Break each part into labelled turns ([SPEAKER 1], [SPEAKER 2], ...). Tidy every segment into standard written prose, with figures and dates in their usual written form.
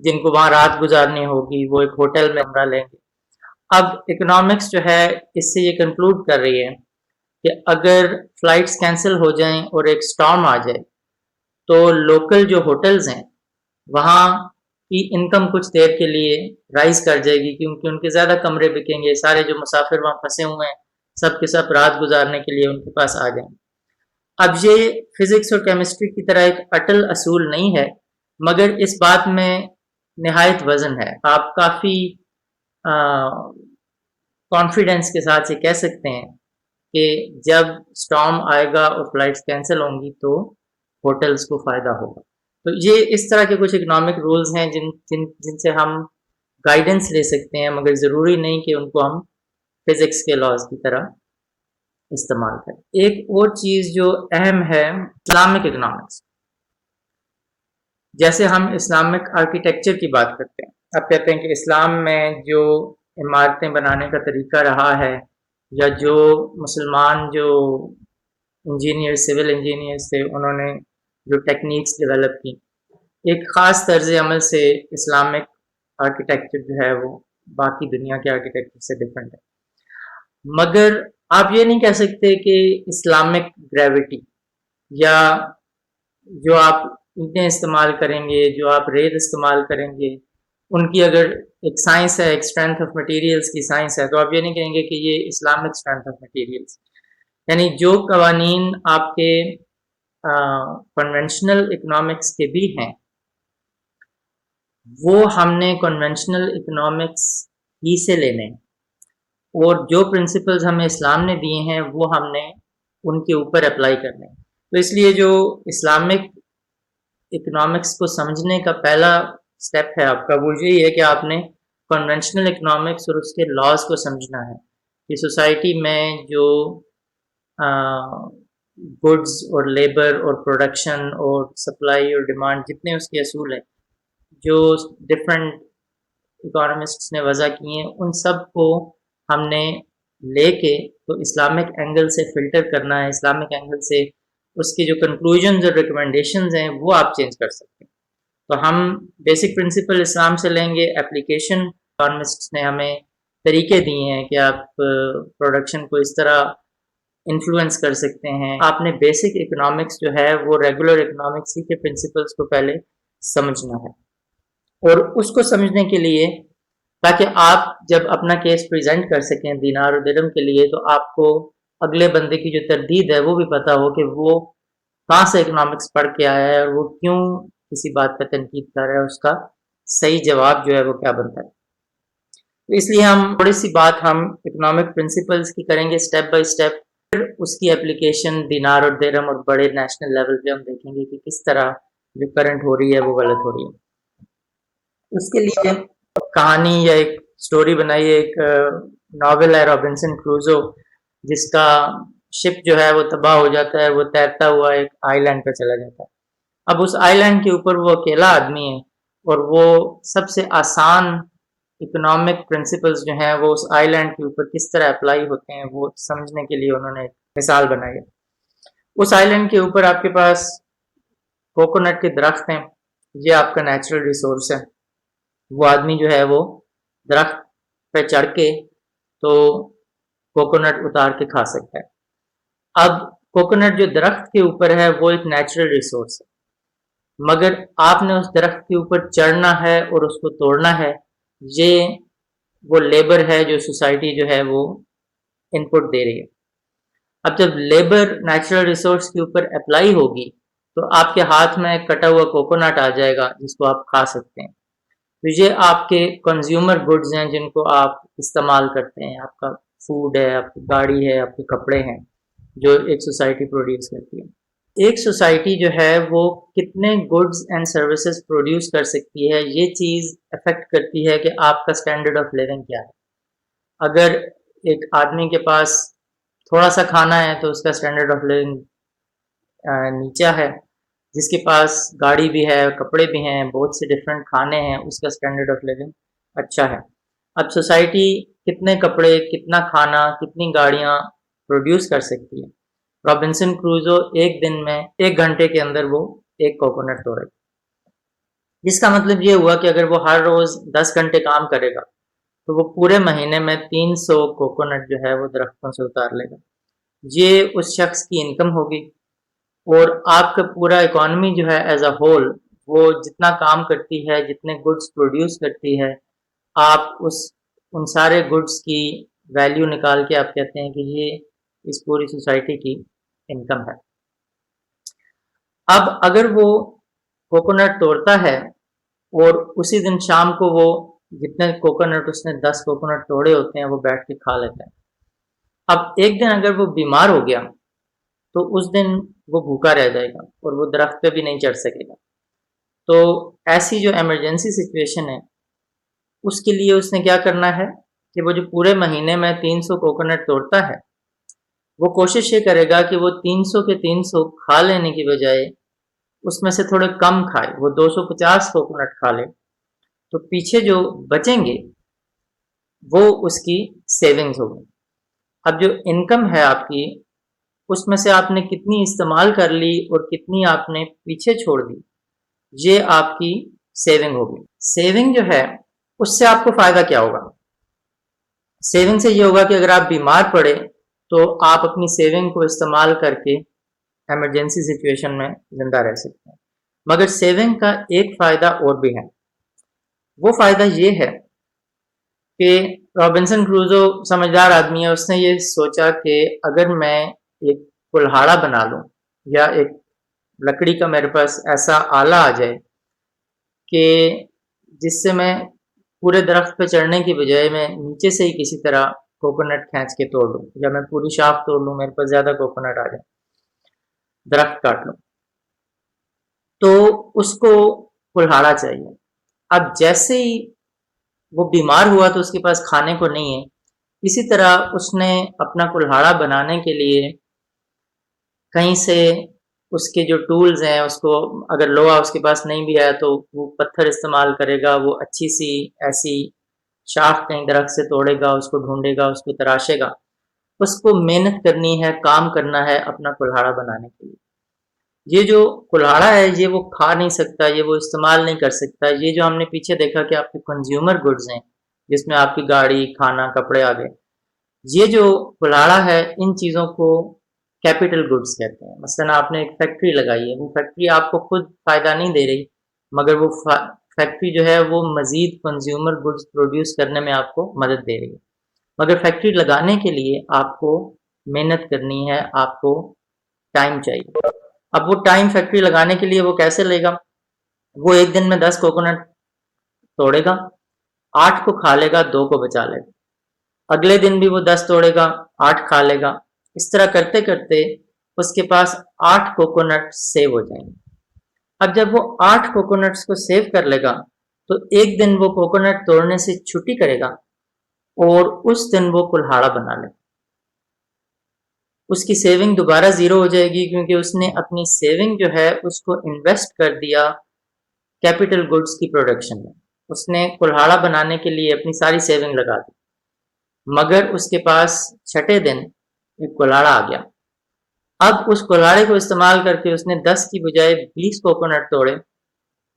[SPEAKER 1] جن کو وہاں رات گزارنی ہوگی وہ ایک ہوٹل میں کمرہ لیں گے۔ اب اکنامکس جو ہے اس سے یہ کنکلوڈ کر رہی ہے کہ اگر فلائٹس کینسل ہو جائیں اور ایک سٹارم آ جائے تو لوکل جو ہوٹلز ہیں وہاں کی انکم کچھ دیر کے لیے رائز کر جائے گی، کیونکہ ان کے زیادہ کمرے بکیں گے، سارے جو مسافر وہاں پھنسے ہوئے ہیں سب کے سب رات گزارنے کے لیے ان کے پاس آ جائیں۔ اب یہ فزکس اور کیمسٹری کی طرح ایک اٹل اصول نہیں ہے، مگر اس بات میں نہایت وزن ہے۔ آپ کافی کانفیڈنس کے ساتھ یہ کہہ سکتے ہیں کہ جب سٹارم آئے گا اور فلائٹس کینسل ہوں گی تو ہوٹلز کو فائدہ ہوگا۔ تو یہ اس طرح کے کچھ اکنامک رولز ہیں جن سے ہم گائیڈنس لے سکتے ہیں، مگر ضروری نہیں کہ ان کو ہم فزکس کے لاز کی طرح استعمال کریں۔ ایک اور چیز جو اہم ہے اسلامک اکنامکس، جیسے ہم اسلامک آرکیٹیکچر کی بات کرتے ہیں، اب کہتے ہیں کہ اسلام میں جو عمارتیں بنانے کا طریقہ رہا ہے یا جو مسلمان جو انجینئر سول انجینئرس تھے انہوں نے جو ٹیکنیکس ڈیولپ کی، ایک خاص طرز عمل سے اسلامک آرکیٹیکچر جو ہے وہ باقی دنیا کے آرکیٹیکچر سے ڈفرینٹ ہے۔ مگر آپ یہ نہیں کہہ سکتے کہ اسلامک گریوٹی یا جو آپ اینٹیں استعمال کریں گے، جو آپ ریت استعمال کریں گے، ان کی اگر ایک سائنس ہے، ایک اسٹرینتھ آف مٹیریلز کی سائنس ہے، تو آپ یہ نہیں کہیں گے کہ یہ اسلامک اسٹرینتھ آف مٹیریلز، یعنی جو قوانین آپ کے کنونشنل اکنامکس کے بھی ہیں وہ ہم نے کنونشنل اکنامکس ہی سے لینے ہیں، اور جو پرنسپلز ہمیں اسلام نے دیے ہیں وہ ہم نے ان کے اوپر اپلائی کرنے ہیں۔ تو اس لیے جو اسلامک اکنامکس کو سمجھنے کا پہلا سٹیپ ہے آپ کا، وہ یہی ہے کہ آپ نے کنونشنل اکنامکس اور اس کے لاز کو سمجھنا ہے کہ سوسائٹی میں جو گڈز اور لیبر اور پروڈکشن اور سپلائی اور ڈیمانڈ جتنے اس کے اصول ہیں جو ڈفرینٹ اکانومسٹس نے وضع کیے ہیں، ان سب کو ہم نے لے کے تو اسلامک اینگل سے فلٹر کرنا ہے، اسلامک اینگل سے اس کی جو کنکلوژنز اور ریکمنڈیشنز ہیں وہ آپ چینج کر سکتے ہیں۔ تو ہم بیسک پرنسپل اسلام سے لیں گے، اپلیکیشن اکانومسٹس نے ہمیں طریقے دیے ہیں کہ آپ پروڈکشن کو اس طرح انفلوئنس کر سکتے ہیں۔ آپ نے بیسک اکنامکس جو ہے وہ ریگولر اکنامکس کے پرنسپلس کو پہلے سمجھنا ہے، اور اس کو سمجھنے کے لیے تاکہ آپ جب اپنا کیس پریزنٹ کر سکیں دینار و درہم کے لیے تو آپ کو اگلے بندے کی جو تردید ہے وہ بھی پتہ ہو کہ وہ کہاں سے اکنامکس پڑھ کے آیا ہے اور وہ کیوں کسی بات پر تنقید کر رہا ہے، اس کا صحیح جواب جو ہے وہ کیا بنتا ہے۔ تو اس لیے ہم تھوڑی سی بات ہم اکنامک پرنسپلز کی کریں گے اسٹیپ بائی اسٹیپ، پھر اس کی اپلیکیشن دینار اور درہم اور بڑے نیشنل لیول پہ ہم دیکھیں گے کہ کس طرح جو کرنٹ ہو رہی ہے وہ غلط ہو رہی ہے۔ اس کے لیے کہانی یا ایک سٹوری بنائی ہے، ایک ناول ہے رابنسن کروزو، جس کا شپ جو ہے وہ تباہ ہو جاتا ہے، وہ تیرتا ہوا ایک آئی لینڈ پہ چلا جاتا ہے۔ اب اس آئی لینڈ کے اوپر وہ اکیلا آدمی ہے اور وہ سب سے آسان اکنامک پرنسپلز جو ہیں وہ اس آئی لینڈ کے اوپر کس طرح اپلائی ہوتے ہیں وہ سمجھنے کے لیے انہوں نے ایک مثال بنائی ہے۔ اس آئی لینڈ کے اوپر آپ کے پاس کوکونٹ کے درخت ہیں، یہ آپ کا نیچرل ریسورس ہے۔ وہ آدمی جو ہے وہ درخت پہ چڑھ کے تو کوکونٹ اتار کے کھا سکتا ہے۔ اب کوکونٹ جو درخت کے اوپر ہے وہ ایک نیچرل ریسورس ہے، مگر آپ نے اس درخت کے اوپر چڑھنا ہے اور اس کو توڑنا ہے، یہ وہ لیبر ہے جو سوسائٹی جو ہے وہ ان پٹ دے رہی ہے۔ اب جب لیبر نیچرل ریسورس کے اوپر اپلائی ہوگی تو آپ کے ہاتھ میں کٹا ہوا کوکونٹ آ جائے گا جس کو آپ کھا سکتے ہیں۔ تو یہ آپ کے کنزیومر گڈز ہیں جن کو آپ استعمال کرتے ہیں، آپ کا فوڈ ہے، آپ کی گاڑی ہے، آپ کے کپڑے ہیں جو ایک سوسائٹی پروڈیوس کرتی ہے۔ ایک سوسائٹی جو ہے وہ کتنے گڈز اینڈ سروسز پروڈیوس کر سکتی ہے، یہ چیز افیکٹ کرتی ہے کہ آپ کا سٹینڈرڈ آف لیونگ کیا ہے۔ اگر ایک آدمی کے پاس تھوڑا سا کھانا ہے تو اس کا سٹینڈرڈ آف لیونگ نیچا ہے، جس کے پاس گاڑی بھی ہے، کپڑے بھی ہیں، بہت سے ڈفرینٹ کھانے ہیں، اس کا سٹینڈرڈ آف لیونگ اچھا ہے۔ اب سوسائٹی کتنے کپڑے، کتنا کھانا، کتنی گاڑیاں پروڈیوس کر سکتی ہے؟ رابنسن کروزو ایک دن میں 1 گھنٹے کے اندر وہ ایک کوکونٹ توڑے۔ جس کا مطلب یہ ہوا کہ اگر وہ ہر روز 10 گھنٹے کام کرے گا تو وہ پورے مہینے میں 300 کوکونٹ جو ہے وہ درختوں سے اتار لے گا. یہ اس شخص کی انکم ہوگی، اور آپ کا پورا اکانومی جو ہے ایز اے ہول وہ جتنا کام کرتی ہے، جتنے گڈس پروڈیوس کرتی ہے، آپ ان سارے گڈس کی ویلیو نکال کے آپ کہتے ہیں کہ یہ اس پوری سوسائٹی کی انکم ہے. اب اگر وہ کوکونٹ توڑتا ہے اور اسی دن شام کو وہ جتنے کوکونٹ اس نے 10 کوکونٹ توڑے ہوتے ہیں وہ بیٹھ کے کھا لیتا ہے. اب ایک دن اگر وہ بیمار ہو گیا تو اس دن وہ بھوکا رہ جائے گا اور وہ درخت پہ بھی نہیں چڑھ سکے گا. تو ایسی جو ایمرجنسی سچویشن ہے اس کے لیے اس نے کیا کرنا ہے کہ وہ جو پورے مہینے میں 300 کوکونٹ توڑتا ہے وہ کوشش یہ کرے گا کہ وہ 300 کے 300 کھا لینے کی بجائے اس میں سے تھوڑے کم کھائے، وہ 250 کوکونٹ کھا لے، تو پیچھے جو بچیں گے وہ اس کی سیونگز ہوگی. اب جو انکم ہے آپ کی اس میں سے آپ نے کتنی استعمال کر لی اور کتنی آپ نے پیچھے چھوڑ دی، یہ آپ کی سیونگ ہوگی. سیونگ جو ہے اس سے آپ کو فائدہ کیا ہوگا؟ سیونگ سے یہ ہوگا کہ اگر آپ بیمار پڑے تو آپ اپنی سیونگ کو استعمال کر کے ایمرجنسی سچویشن میں زندہ رہ سکتے ہیں. مگر سیونگ کا ایک فائدہ اور بھی ہے. وہ فائدہ یہ ہے کہ رابنسن کروزو سمجھدار آدمی ہے، اس نے یہ سوچا کہ اگر میں ایک کلہاڑا بنا لوں یا ایک لکڑی کا میرے پاس ایسا آلہ آ جائے کہ جس سے میں پورے درخت پہ چڑھنے کی بجائے میں نیچے سے ہی کسی طرح کوکونٹ کھینچ کے توڑ لوں، یا میں پوری شاخ توڑ لوں، میرے پاس زیادہ کوکونٹ آ جائے، درخت کاٹ لوں، تو اس کو کلہاڑا چاہیے. اب جیسے ہی وہ بیمار ہوا تو اس کے پاس کھانے کو نہیں ہے، اسی طرح اس نے اپنا کلہاڑا بنانے کے لیے کہیں سے اس کے جو ٹولز ہیں، اس کو اگر لوہا اس کے پاس نہیں بھی آیا تو وہ پتھر استعمال کرے گا، وہ اچھی سی ایسی شاخ کہیں درخت سے توڑے گا، اس کو ڈھونڈے گا، اس کو تراشے گا. اس کو محنت کرنی ہے، کام کرنا ہے اپنا کلہاڑا بنانے کے لیے. یہ جو کلہاڑا ہے یہ وہ کھا نہیں سکتا، یہ وہ استعمال نہیں کر سکتا. یہ جو ہم نے پیچھے دیکھا کہ آپ کے کنزیومر گڈز ہیں جس میں آپ کی گاڑی، کھانا، کپڑے آ گئے، یہ جو کلہاڑا ہے ان چیزوں کو کیپٹل گڈز کہتے ہیں. مثلا آپ نے ایک فیکٹری لگائی ہے، وہ فیکٹری آپ کو خود فائدہ نہیں دے رہی، مگر وہ فیکٹری جو ہے وہ مزید کنزیومر گڈز پروڈیوس کرنے میں آپ کو مدد دے رہی ہے. مگر فیکٹری لگانے کے لیے آپ کو محنت کرنی ہے، آپ کو ٹائم چاہیے. اب وہ ٹائم فیکٹری لگانے کے لیے وہ کیسے لے گا؟ وہ ایک دن میں 10 کوکونٹ توڑے گا، 8 کو کھا لے گا، 2 کو بچا لے گا. اگلے دن بھی وہ 10 توڑے گا، 8 کھا لے گا. اس طرح کرتے کرتے اس کے پاس 8 کوکونٹ سیو ہو جائیں گے. اب جب وہ 8 کوکونٹس کو سیو کر لے گا تو ایک دن وہ کوکونٹ توڑنے سے چھٹی کرے گا اور اس دن وہ کلہاڑا بنا لے گا. اس کی سیونگ دوبارہ زیرو ہو جائے گی کیونکہ اس نے اپنی سیونگ جو ہے اس کو انویسٹ کر دیا کیپٹل گڈز کی پروڈکشن میں. اس نے کلہاڑا بنانے کے لیے اپنی ساری سیونگ لگا دی، مگر اس کے پاس چھٹے دن ایک کلہاڑا آ گیا. اب اس کلہاڑے کو استعمال کر کے اس نے 10 کی بجائے 20 کوکونٹ توڑے،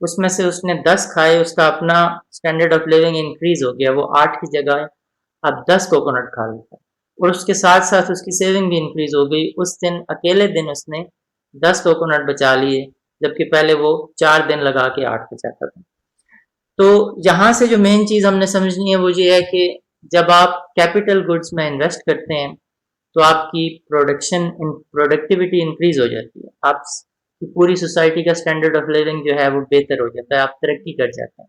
[SPEAKER 1] اس میں سے اس نے 10 کھائے، اس کا اپنا سٹینڈرڈ آف لیونگ انکریز ہو گیا، وہ 8 کی جگہ اب 10 کوکونٹ کھا لیتا، اور اس کے ساتھ ساتھ اس کی سیونگ بھی انکریز ہو گئی. اس دن اکیلے دن اس نے 10 کوکونٹ بچا لیے، جبکہ پہلے وہ 4 دن لگا کے 8 بچاتا تھا. تو یہاں سے جو مین چیز ہم نے سمجھنی ہے وہ یہ ہے کہ جب آپ کیپٹل گڈز میں انویسٹ کرتے ہیں تو آپ کی پروڈکٹیوٹی انکریز ہو جاتی ہے، آپ کی پوری سوسائٹی کا سٹینڈرڈ آف لیونگ جو ہے وہ بہتر ہو جاتا ہے، آپ ترقی کر جاتے ہیں.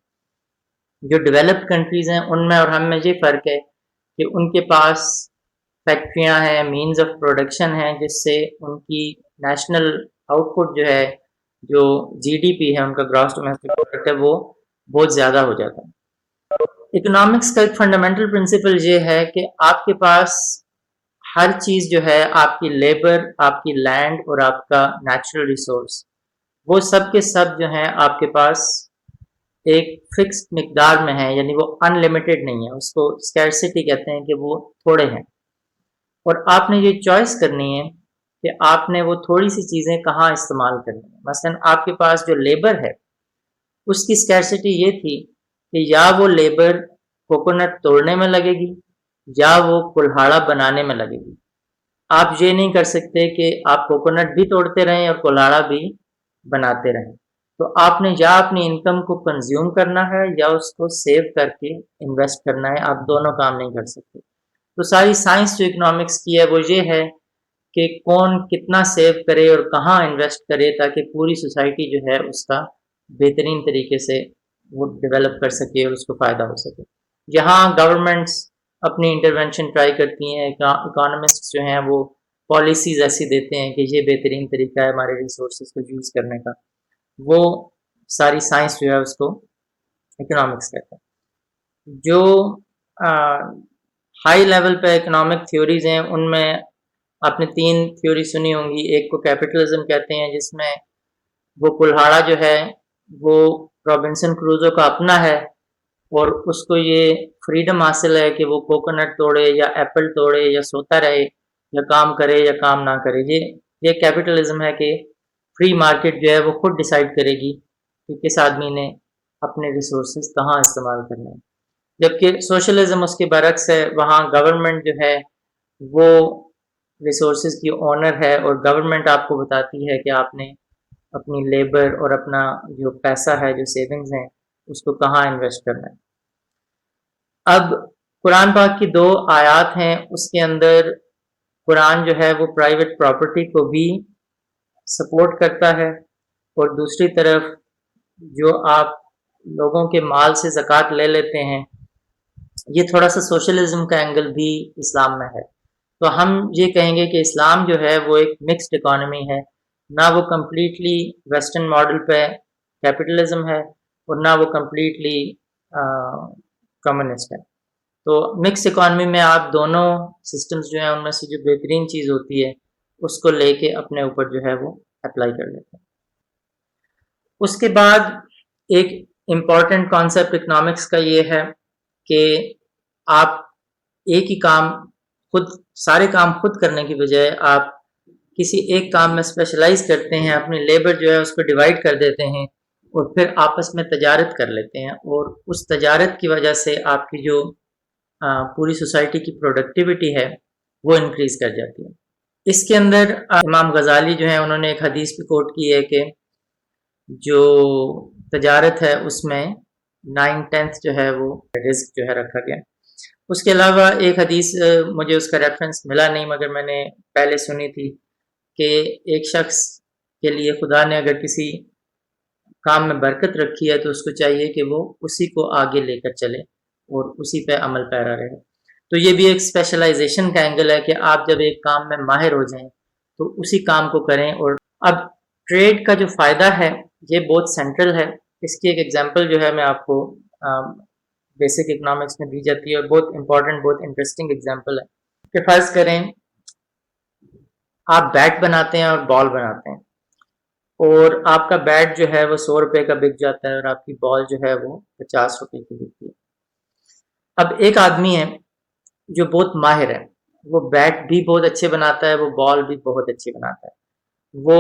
[SPEAKER 1] جو ڈیولپڈ کنٹریز ہیں ان میں اور ہم میں یہ فرق ہے کہ ان کے پاس فیکٹریاں ہیں، مینز آف پروڈکشن ہیں، جس سے ان کی نیشنل آؤٹ پٹ جو ہے، جو جی ڈی پی ہے، ان کا گراس ڈومیسٹک پروڈکٹ ہے، وہ بہت زیادہ ہو جاتا ہے. اکنامکس کا ایک فنڈامنٹل پرنسپل یہ ہے کہ آپ کے پاس ہر چیز جو ہے، آپ کی لیبر، آپ کی لینڈ اور آپ کا نیچرل ریسورس، وہ سب کے سب جو ہیں آپ کے پاس ایک فکس مقدار میں ہیں، یعنی وہ ان لمیٹڈ نہیں ہے. اس کو اسکیرسٹی کہتے ہیں کہ وہ تھوڑے ہیں، اور آپ نے یہ چوائس کرنی ہے کہ آپ نے وہ تھوڑی سی چیزیں کہاں استعمال کرنی ہے. مثلا آپ کے پاس جو لیبر ہے اس کی اسکیرسٹی یہ تھی کہ یا وہ لیبر کوکونٹ توڑنے میں لگے گی یا وہ کلہاڑا بنانے میں لگے گی. آپ یہ نہیں کر سکتے کہ آپ کوکونٹ بھی توڑتے رہیں اور کلہاڑا بھی بناتے رہیں. تو آپ نے یا اپنی انکم کو کنزیوم کرنا ہے یا اس کو سیو کر کے انویسٹ کرنا ہے. آپ دونوں کام نہیں کر سکتے. تو ساری سائنس جو اکنامکس کی ہے وہ یہ ہے کہ کون کتنا سیو کرے اور کہاں انویسٹ کرے تاکہ پوری سوسائٹی جو ہے اس کا بہترین طریقے سے وہ ڈیولپ کر سکے اور اس کو فائدہ ہو سکے. یہاں گورنمنٹس اپنی انٹرونشن ٹرائی کرتی ہیں. اکانومسٹ جو ہیں وہ پالیسیز ایسی دیتے ہیں کہ یہ بہترین طریقہ ہے ہمارے ریسورسز کو یوز کرنے کا. وہ ساری سائنس جو ہے اس کو اکنامکس کہتے ہیں. جو ہائی لیول پہ اکنامک تھیوریز ہیں ان میں آپ نے 3 تھیوری سنی ہوں گی. ایک کو کیپٹلزم کہتے ہیں جس میں وہ کلہاڑا جو ہے وہ رابنسن کروزو کا اپنا ہے اور اس کو یہ فریڈم حاصل ہے کہ وہ کوکونٹ توڑے یا ایپل توڑے یا سوتا رہے یا کام کرے یا کام نہ کرے. یہ کیپٹلزم ہے کہ فری مارکیٹ جو ہے وہ خود ڈیسائیڈ کرے گی کہ کس آدمی نے اپنے ریسورسز کہاں استعمال کرنے ہیں. جبکہ سوشلزم اس کے برعکس ہے. وہاں گورنمنٹ جو ہے وہ ریسورسز کی اونر ہے اور گورنمنٹ آپ کو بتاتی ہے کہ آپ نے اپنی لیبر اور اپنا جو پیسہ ہے جو سیونگز ہیں اس کو کہاں انویسٹ کرنا ہے. اب قرآن پاک کی 2 آیات ہیں. اس کے اندر قرآن جو ہے وہ پرائیویٹ پراپرٹی کو بھی سپورٹ کرتا ہے اور دوسری طرف جو آپ لوگوں کے مال سے زکوٰۃ لے لیتے ہیں یہ تھوڑا سا سوشلزم کا اینگل بھی اسلام میں ہے. تو ہم یہ کہیں گے کہ اسلام جو ہے وہ ایک مکسڈ اکانومی ہے. نہ وہ کمپلیٹلی ویسٹرن ماڈل پہ کیپٹلزم ہے اور نہ وہ کمپلیٹلی کمیونسٹ ہے. تو مکس اکانومی میں آپ دونوں سسٹمز جو ہیں ان میں سے جو بہترین چیز ہوتی ہے اس کو لے کے اپنے اوپر جو ہے وہ اپلائی کر لیتے ہیں. اس کے بعد ایک امپورٹنٹ کانسیپٹ اکنامکس کا یہ ہے کہ آپ ایک ہی کام سارے کام خود کرنے کی بجائے آپ کسی ایک کام میں اسپیشلائز کرتے ہیں. اپنی لیبر جو ہے اس کو ڈیوائڈ کر دیتے ہیں اور پھر آپس میں تجارت کر لیتے ہیں اور اس تجارت کی وجہ سے آپ کی جو پوری سوسائٹی کی پروڈکٹیوٹی ہے وہ انکریز کر جاتی ہے. اس کے اندر امام غزالی جو ہیں انہوں نے ایک حدیث بھی کوٹ کی ہے کہ جو تجارت ہے اس میں 9/10 جو ہے وہ رزق جو ہے رکھا گیا. اس کے علاوہ ایک حدیث مجھے اس کا ریفرنس ملا نہیں مگر میں نے پہلے سنی تھی کہ ایک شخص کے لیے خدا نے اگر کسی کام میں برکت رکھی ہے تو اس کو چاہیے کہ وہ اسی کو آگے لے کر چلے اور اسی پہ عمل پیرا رہے. تو یہ بھی ایک اسپیشلائزیشن کا اینگل ہے کہ آپ جب ایک کام میں ماہر ہو جائیں تو اسی کام کو کریں. اور اب ٹریڈ کا جو فائدہ ہے یہ بہت سینٹرل ہے. اس کی ایک ایگزامپل جو ہے میں آپ کو بیسک اکنامکس میں دی جاتی ہے اور بہت امپورٹنٹ بہت انٹرسٹنگ ایگزامپل ہے کہ فرض کریں آپ بیٹ بناتے ہیں اور بال بناتے ہیں اور آپ کا بیٹ جو ہے وہ 100 روپے کا بک جاتا ہے اور آپ کی بال جو ہے وہ 50 روپے کی بکتی ہے. اب ایک آدمی ہے جو بہت ماہر ہے, وہ بیٹ بھی بہت اچھے بناتا ہے, وہ بال بھی بہت اچھے بناتا ہے, وہ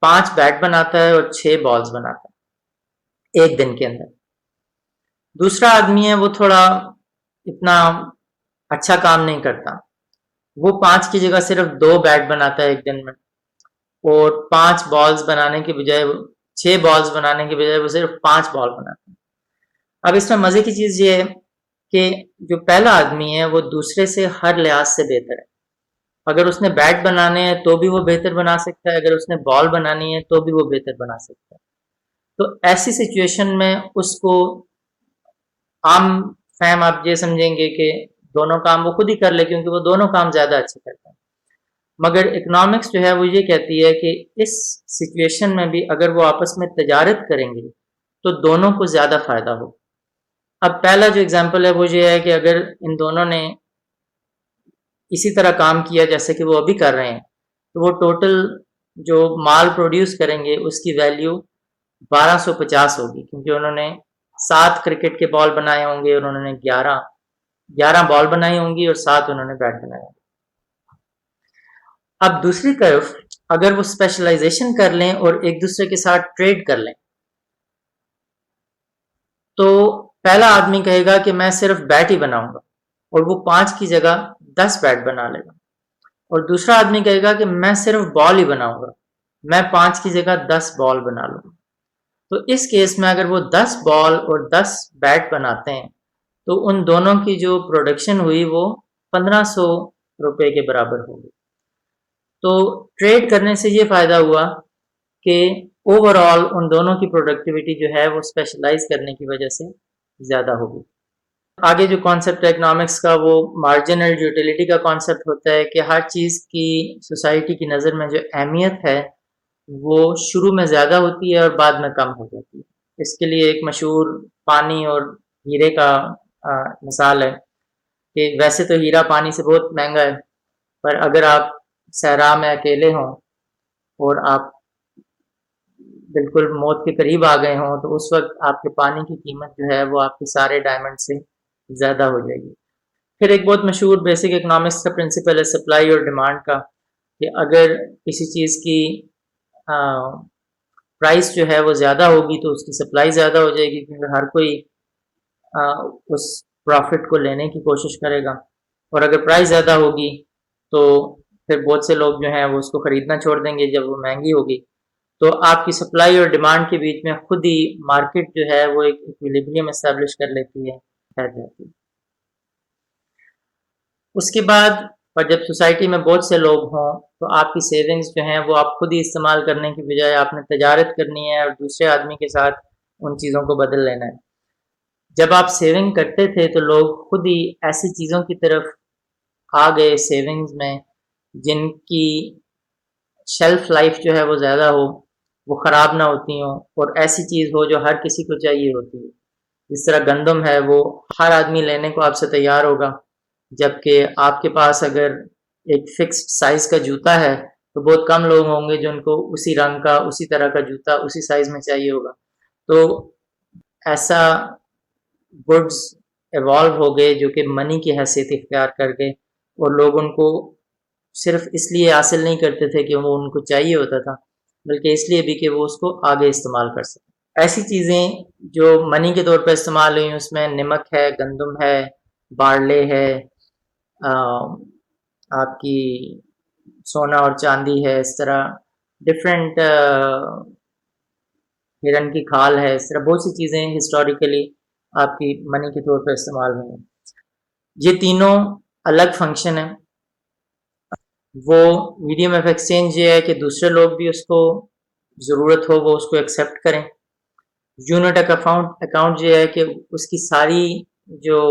[SPEAKER 1] 5 بیٹ بناتا ہے اور 6 بالز بناتا ہے ایک دن کے اندر. دوسرا آدمی ہے وہ تھوڑا اتنا اچھا کام نہیں کرتا, وہ 5 کی جگہ صرف 2 بیٹ بناتا ہے ایک دن میں اور 5 بالز بنانے کے بجائے 6 بالز بنانے کے بجائے وہ صرف 5 بال بناتا ہے. اب اس میں مزے کی چیز یہ ہے کہ جو پہلا آدمی ہے وہ دوسرے سے ہر لحاظ سے بہتر ہے. اگر اس نے بیٹ بنانے ہیں تو بھی وہ بہتر بنا سکتا ہے, اگر اس نے بال بنانی ہے تو بھی وہ بہتر بنا سکتا ہے. تو ایسی سچویشن میں اس کو عام فہم آپ یہ سمجھیں گے کہ دونوں کام وہ خود ہی کر لے کیونکہ وہ دونوں کام زیادہ اچھے کرتا ہے. مگر اکنامکس جو ہے وہ یہ کہتی ہے کہ اس سچویشن میں بھی اگر وہ آپس میں تجارت کریں گے تو دونوں کو زیادہ فائدہ ہو. اب پہلا جو اگزامپل ہے وہ یہ ہے کہ اگر ان دونوں نے اسی طرح کام کیا جیسے کہ وہ ابھی کر رہے ہیں تو وہ ٹوٹل جو مال پروڈیوس کریں گے اس کی ویلیو 1250 ہوگی کیونکہ انہوں نے 7 کرکٹ کے بال بنائے ہوں گے اور انہوں نے 11 بال بنائی ہوں گی اور 7 انہوں نے بیٹ بنائے ہوں گے. اب دوسری طرف اگر وہ اسپیشلائزیشن کر لیں اور ایک دوسرے کے ساتھ ٹریڈ کر لیں تو پہلا آدمی کہے گا کہ میں صرف بیٹ ہی بناؤں گا، اور وہ 5 کی جگہ 10 بیٹ بنا لے گا. اور دوسرا آدمی کہے گا کہ میں صرف بال ہی بناؤں گا، میں 5 کی جگہ 10 بال بنا لوں گا. تو اس کیس میں اگر وہ 10 بال اور 10 بیٹ بناتے ہیں تو ان دونوں کی جو پروڈکشن ہوئی وہ 1500 روپے کے برابر ہوگی. تو ٹریڈ کرنے سے یہ فائدہ ہوا کہ اوور آل ان دونوں کی پروڈکٹیوٹی جو ہے وہ اسپیشلائز کرنے کی وجہ سے زیادہ ہوگی. آگے جو کانسیپٹ ہے اکنامکس کا وہ مارجنل یوٹیلیٹی کا کانسیپٹ ہوتا ہے کہ ہر چیز کی سوسائٹی کی نظر میں جو اہمیت ہے وہ شروع میں زیادہ ہوتی ہے اور بعد میں کم ہو جاتی ہے. اس کے لیے ایک مشہور پانی اور ہیرے کا مثال ہے کہ ویسے تو ہیرا پانی سے بہت مہنگا ہے، پر اگر آپ صحرا میں اکیلے ہوں اور آپ بالکل موت کے قریب آ گئے ہوں تو اس وقت آپ کے پانی کی قیمت جو ہے وہ آپ کے سارے ڈائمنڈ سے زیادہ ہو جائے گی. پھر ایک بہت مشہور بیسک اکنامکس کا پرنسپل ہے سپلائی اور ڈیمانڈ کا، کہ اگر کسی چیز کی پرائس جو ہے وہ زیادہ ہوگی تو اس کی سپلائی زیادہ ہو جائے گی، کیونکہ ہر کوئی اس پروفٹ کو لینے کی کوشش کرے گا. اور اگر پرائس زیادہ ہوگی تو پھر بہت سے لوگ جو ہیں وہ اس کو خریدنا چھوڑ دیں گے جب وہ مہنگی ہوگی. تو آپ کی سپلائی اور ڈیمانڈ کے بیچ میں خود ہی مارکیٹ جو ہے وہ ایک ایکویلیبریم اسٹیبلش کر لیتی ہے. اس کے بعد اور جب سوسائٹی میں بہت سے لوگ ہوں تو آپ کی سیونگز جو ہیں وہ آپ خود ہی استعمال کرنے کی بجائے آپ نے تجارت کرنی ہے اور دوسرے آدمی کے ساتھ ان چیزوں کو بدل لینا ہے. جب آپ سیونگ کرتے تھے تو لوگ خود ہی ایسی چیزوں کی طرف آ گئے سیونگز میں جن کی شیلف لائف جو ہے وہ زیادہ ہو، وہ خراب نہ ہوتی ہوں، اور ایسی چیز ہو جو ہر کسی کو چاہیے ہوتی ہے. جس طرح گندم ہے وہ ہر آدمی لینے کو آپ سے تیار ہوگا، جبکہ آپ کے پاس اگر ایک فکسڈ سائز کا جوتا ہے تو بہت کم لوگ ہوں گے جن کو اسی رنگ کا اسی طرح کا جوتا اسی سائز میں چاہیے ہوگا. تو ایسا گڈز ایوالو ہو گئے جو کہ منی کی حیثیت اختیار کر گئے، اور لوگ ان کو صرف اس لیے حاصل نہیں کرتے تھے کہ وہ ان کو چاہیے ہوتا تھا، بلکہ اس لیے بھی کہ وہ اس کو آگے استعمال کر سکیں. ایسی چیزیں جو منی کے طور پر استعمال ہوئی اس میں نمک ہے، گندم ہے، بارلے ہے، آپ کی سونا اور چاندی ہے، اس طرح ڈفرینٹ ہرن کی کھال ہے، اس طرح بہت سی چیزیں ہسٹوریکلی آپ کی منی کے طور پر استعمال ہوئی ہیں. یہ تینوں الگ فنکشن ہیں. وہ میڈیم آف ایکسچینج یہ ہے کہ دوسرے لوگ بھی اس کو ضرورت ہو وہ اس کو ایکسیپٹ کریں. یونٹ اکاؤنٹ یہ ہے کہ اس کی ساری جو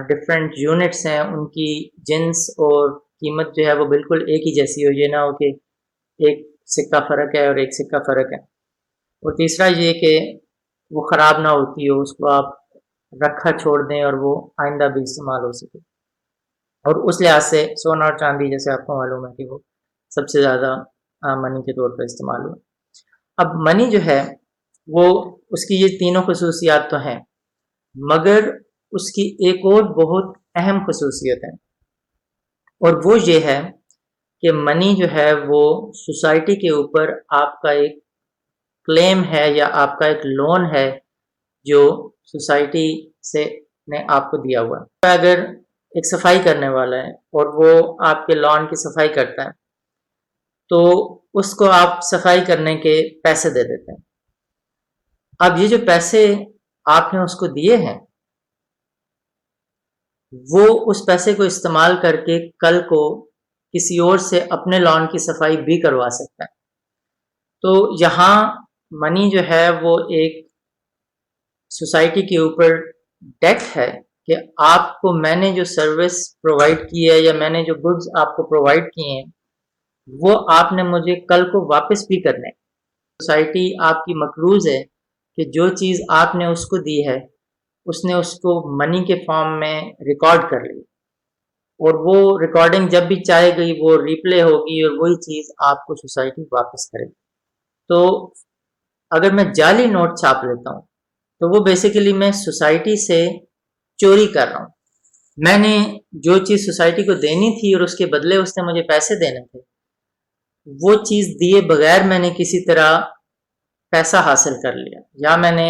[SPEAKER 1] ڈفرینٹ یونٹس ہیں ان کی جنس اور قیمت جو ہے وہ بالکل ایک ہی جیسی ہو، یہ نہ ہو کہ ایک سکہ فرق ہے اور ایک سکہ فرق ہے. اور تیسرا یہ کہ وہ خراب نہ ہوتی ہو، اس کو آپ رکھا چھوڑ دیں اور وہ آئندہ بھی استعمال ہو سکے. اور اس لحاظ سے سونا اور چاندی جیسے آپ کو معلوم ہے کہ وہ سب سے زیادہ منی کے طور پر استعمال ہوا. اب منی جو ہے وہ اس کی یہ تینوں خصوصیات تو ہیں، مگر اس کی ایک اور بہت اہم خصوصیت ہے، اور وہ یہ ہے کہ منی جو ہے وہ سوسائٹی کے اوپر آپ کا ایک کلیم ہے یا آپ کا ایک لون ہے جو سوسائٹی سے نے آپ کو دیا ہوا ہے. اگر ایک صفائی کرنے والا ہے اور وہ آپ کے لان کی صفائی کرتا ہے تو اس کو آپ صفائی کرنے کے پیسے دے دیتے ہیں. اب یہ جو پیسے آپ نے اس کو دیے ہیں وہ اس پیسے کو استعمال کر کے کل کو کسی اور سے اپنے لان کی صفائی بھی کروا سکتا ہے. تو یہاں منی جو ہے وہ ایک سوسائٹی کے اوپر ڈیٹ ہے کہ آپ کو میں نے جو سروس پرووائڈ کی ہے یا میں نے جو گڈز آپ کو پرووائڈ کیے ہیں وہ آپ نے مجھے کل کو واپس بھی کرنے. سوسائٹی آپ کی مقروض ہے کہ جو چیز آپ نے اس کو دی ہے اس نے اس کو منی کے فارم میں ریکارڈ کر لی، اور وہ ریکارڈنگ جب بھی چاہے گئی وہ ریپلے ہوگی اور وہی چیز آپ کو سوسائٹی واپس کرے گی. تو اگر میں جعلی نوٹ چھاپ لیتا ہوں تو وہ بیسیکلی میں سوسائٹی سے چوری کر رہا ہوں. میں نے جو چیز سوسائٹی کو دینی تھی اور اس کے بدلے اس نے مجھے پیسے دینے تھے وہ چیز دیے بغیر میں نے کسی طرح پیسہ حاصل کر لیا، یا میں نے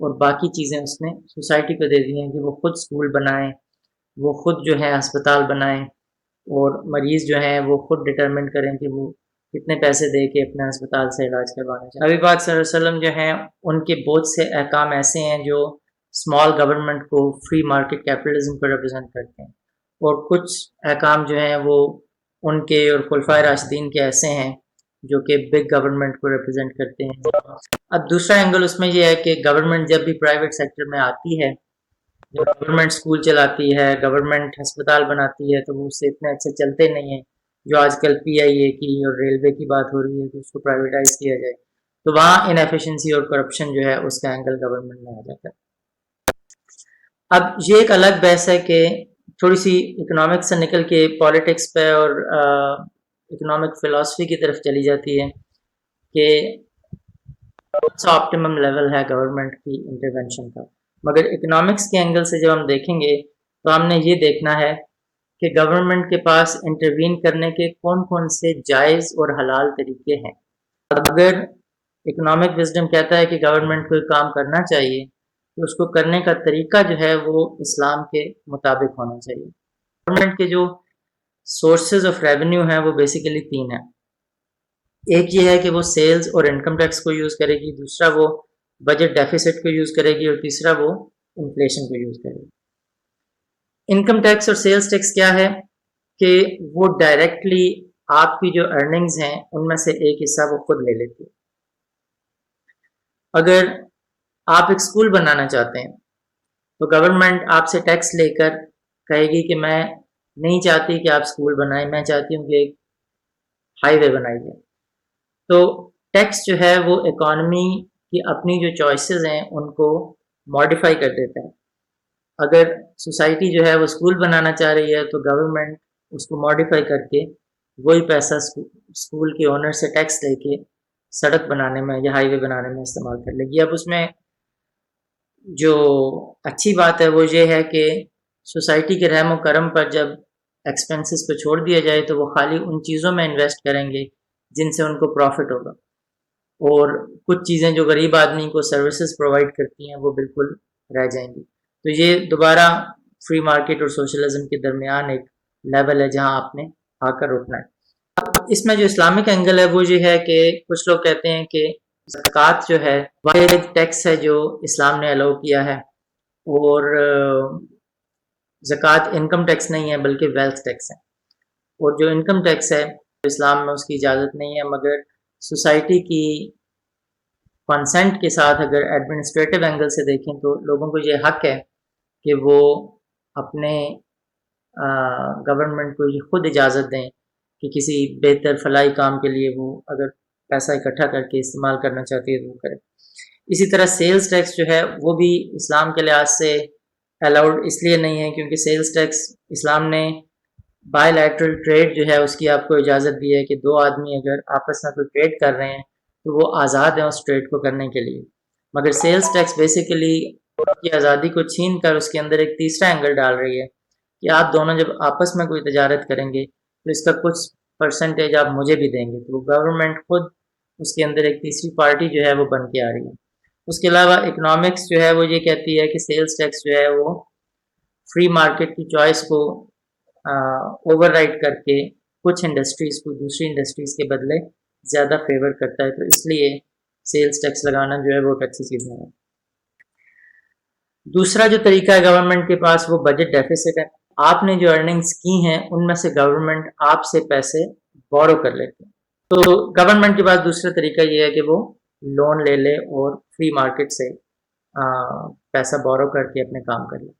[SPEAKER 1] اور باقی چیزیں اس نے سوسائٹی کو دے دی ہیں کہ وہ خود اسکول بنائیں، وہ خود جو ہے ہسپتال بنائیں، اور مریض جو ہیں وہ خود ڈٹرمن کریں کہ وہ کتنے پیسے دے کے اپنے ہسپتال سے علاج کروانا چاہتے ہیں۔ نبی پاک صلی اللہ علیہ وسلم جو ہیں ان کے بہت سے احکام ایسے ہیں جو اسمال گورنمنٹ کو، فری مارکیٹ کیپٹلزم کو ریپرزینٹ کرتے ہیں، اور کچھ احکام جو ہیں وہ ان کے اور خلفائے راشدین کے ایسے ہیں جو کہ بگ گورنمنٹ کو ریپرزینٹ کرتے ہیں۔ اب دوسرا اینگل اس میں یہ ہے کہ گورنمنٹ جب بھی پرائیویٹ سیکٹر میں آتی ہے، جب گورنمنٹ اسکول چلاتی ہے، گورنمنٹ ہسپتال بناتی ہے، تو وہ اس سے اتنے اچھے چلتے نہیں ہیں، جو آج کل پی آئی اے کی اور ریلوے کی بات ہو رہی ہے کہ اس کو پرائیویٹائز کیا جائے، تو وہاں انیفیشنسی اور کرپشن جو ہے اس کا اینگل گورنمنٹ میں آ جاتا ہے۔ اب یہ ایک الگ بحث ہے کہ تھوڑی سی اکنامکس سے نکل کے پالیٹکس پہ اور اکنامک فلاسفی کی طرف چلی جاتی ہے کہ کون سا آپٹیمم لیول ہے گورنمنٹ کی انٹرونشن کا، مگر اکنامکس کے اینگل سے جب ہم دیکھیں گے تو ہم نے یہ دیکھنا ہے کہ گورنمنٹ کے پاس انٹروین کرنے کے کون کون سے جائز اور حلال طریقے ہیں۔ اگر اکنامک وزڈم کہتا ہے کہ گورنمنٹ کو کام کرنا چاہیے تو اس کو کرنے کا طریقہ جو ہے وہ اسلام کے مطابق ہونا چاہیے۔ گورنمنٹ کے جو سورسز آف ریونیو ہیں وہ بیسیکلی 3 ہیں۔ ایک یہ ہے کہ وہ سیلز اور انکم ٹیکس کو یوز کرے گی، دوسرا وہ بجٹ ڈیفیسٹ کو یوز کرے گی، اور تیسرا وہ انفلیشن کو یوز کرے گی۔ انکم ٹیکس اور سیلز ٹیکس کیا ہے کہ وہ ڈائریکٹلی آپ کی جو ارننگز ہیں ان میں سے ایک حصہ وہ خود لے لیتی ہے۔ اگر آپ ایک اسکول بنانا چاہتے ہیں تو گورنمنٹ آپ سے ٹیکس لے کر کہے گی کہ میں نہیں چاہتی کہ آپ اسکول بنائیں، میں چاہتی ہوں کہ ایک ہائی وے بنائی جائے۔ تو ٹیکس جو ہے وہ اکانومی کی اپنی جو چوائسیز ہیں ان کو ماڈیفائی کر دیتا ہے۔ اگر سوسائٹی جو ہے وہ اسکول بنانا چاہ رہی ہے تو گورنمنٹ اس کو ماڈیفائی کر کے وہی پیسہ اسکول کے اونر سے ٹیکس لے کے سڑک بنانے میں یا ہائی وے بنانے میں استعمال کر لے گی۔ اب اس میں جو اچھی بات ہے وہ یہ ہے کہ سوسائٹی کے رحم و کرم پر جب ایکسپنسز کو چھوڑ دیا جائے تو وہ خالی ان چیزوں میں انویسٹ کریں گے جن سے ان کو پروفٹ ہوگا، اور کچھ چیزیں جو غریب آدمی کو سروسز پرووائڈ کرتی ہیں وہ بالکل رہ جائیں گی۔ تو یہ دوبارہ فری مارکیٹ اور سوشلزم کے درمیان ایک لیول ہے جہاں آپ نے آ کر اٹھنا ہے۔ اس میں جو اسلامک اینگل ہے وہ یہ ہے کہ کچھ لوگ کہتے ہیں کہ زکوٰۃ جو ہے واحد ٹیکس ہے جو اسلام نے الاؤ کیا ہے، اور زکوٰۃ انکم ٹیکس نہیں ہے بلکہ ویلتھ ٹیکس ہے، اور جو انکم ٹیکس ہے اسلام میں اس کی اجازت نہیں ہے، مگر سوسائٹی کی کنسنٹ کے ساتھ اگر ایڈمنسٹریٹو اینگل سے دیکھیں تو لوگوں کو یہ حق ہے کہ وہ اپنے گورنمنٹ کو یہ خود اجازت دیں کہ کسی بہتر فلاحی کام کے لیے وہ اگر پیسہ اکٹھا کر کے استعمال کرنا چاہتی ہے تو وہ کرے۔ اسی طرح سیلز ٹیکس جو ہے وہ بھی اسلام کے لحاظ سے الاؤڈ اس لیے نہیں ہے کیونکہ سیلز ٹیکس اسلام نے بائی لیٹرل ٹریڈ جو ہے اس کی آپ کو اجازت دی ہے کہ 2 آدمی اگر آپس میں کوئی ٹریڈ کر رہے ہیں تو وہ آزاد ہیں اس ٹریڈ کو کرنے کے لیے، مگر سیلز ٹیکس بیسیکلی کی آزادی کو چھین کر اس کے اندر ایک تیسرا اینگل ڈال رہی ہے کہ آپ دونوں جب آپس میں کوئی تجارت کریں گے تو اس کا کچھ پرسنٹیج آپ مجھے بھی دیں گے، تو گورنمنٹ خود اس کے اندر ایک تیسری پارٹی جو ہے وہ بن کے آ رہی ہے۔ اس کے علاوہ اکنامکس جو ہے وہ یہ کہتی ہے کہ سیلز ٹیکس جو ہے وہ فری مارکیٹ کی چوائس کو اوور رائڈ کر کے کچھ انڈسٹریز کو دوسری انڈسٹریز کے بدلے زیادہ فیور کرتا ہے، تو اس لیے سیلز ٹیکس لگانا جو ہے وہ ایک اچھی چیز ہے۔ دوسرا جو طریقہ ہے گورنمنٹ کے پاس وہ بجٹ ڈیفیسٹ ہے۔ آپ نے جو ارننگز کی ہیں ان میں سے گورنمنٹ آپ سے پیسے بورو کر لیتے ہیں، تو گورنمنٹ کے پاس دوسرا طریقہ یہ ہے کہ وہ لون لے لے اور فری مارکیٹ سے پیسہ بورو کر کے اپنے کام کر لے۔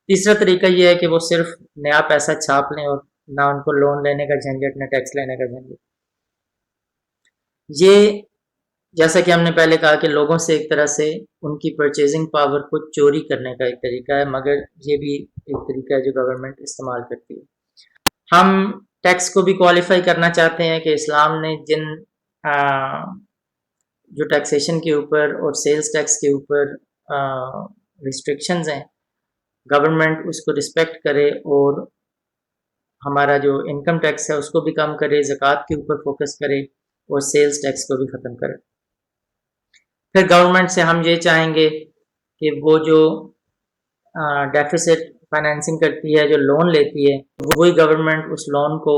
[SPEAKER 1] تیسرا طریقہ یہ ہے کہ وہ صرف نیا پیسہ چھاپ لیں اور نہ ان کو لون لینے کا جھنجٹ نہ ٹیکس لینے کا جھنجٹ۔ یہ جیسا کہ ہم نے پہلے کہا کہ لوگوں سے ایک طرح سے ان کی پرچیزنگ پاور کو چوری کرنے کا ایک طریقہ ہے، مگر یہ بھی ایک طریقہ ہے جو گورنمنٹ استعمال کرتی ہے۔ ہم ٹیکس کو بھی کوالیفائی کرنا چاہتے ہیں کہ اسلام نے جن جو ٹیکسیشن کے اوپر اور سیلز ٹیکس کے اوپر ریسٹرکشنز ہیں گورنمنٹ اس کو رسپیکٹ کرے اور ہمارا جو انکم ٹیکس ہے اس کو بھی کم کرے، زکوٰۃ کے اوپر فوکس کرے اور سیلز ٹیکس کو بھی ختم کرے۔ پھر گورنمنٹ سے ہم یہ چاہیں گے کہ وہ جو ڈیفیسٹ فائنینسنگ کرتی ہے، جو لون لیتی ہے، وہی گورنمنٹ اس لون کو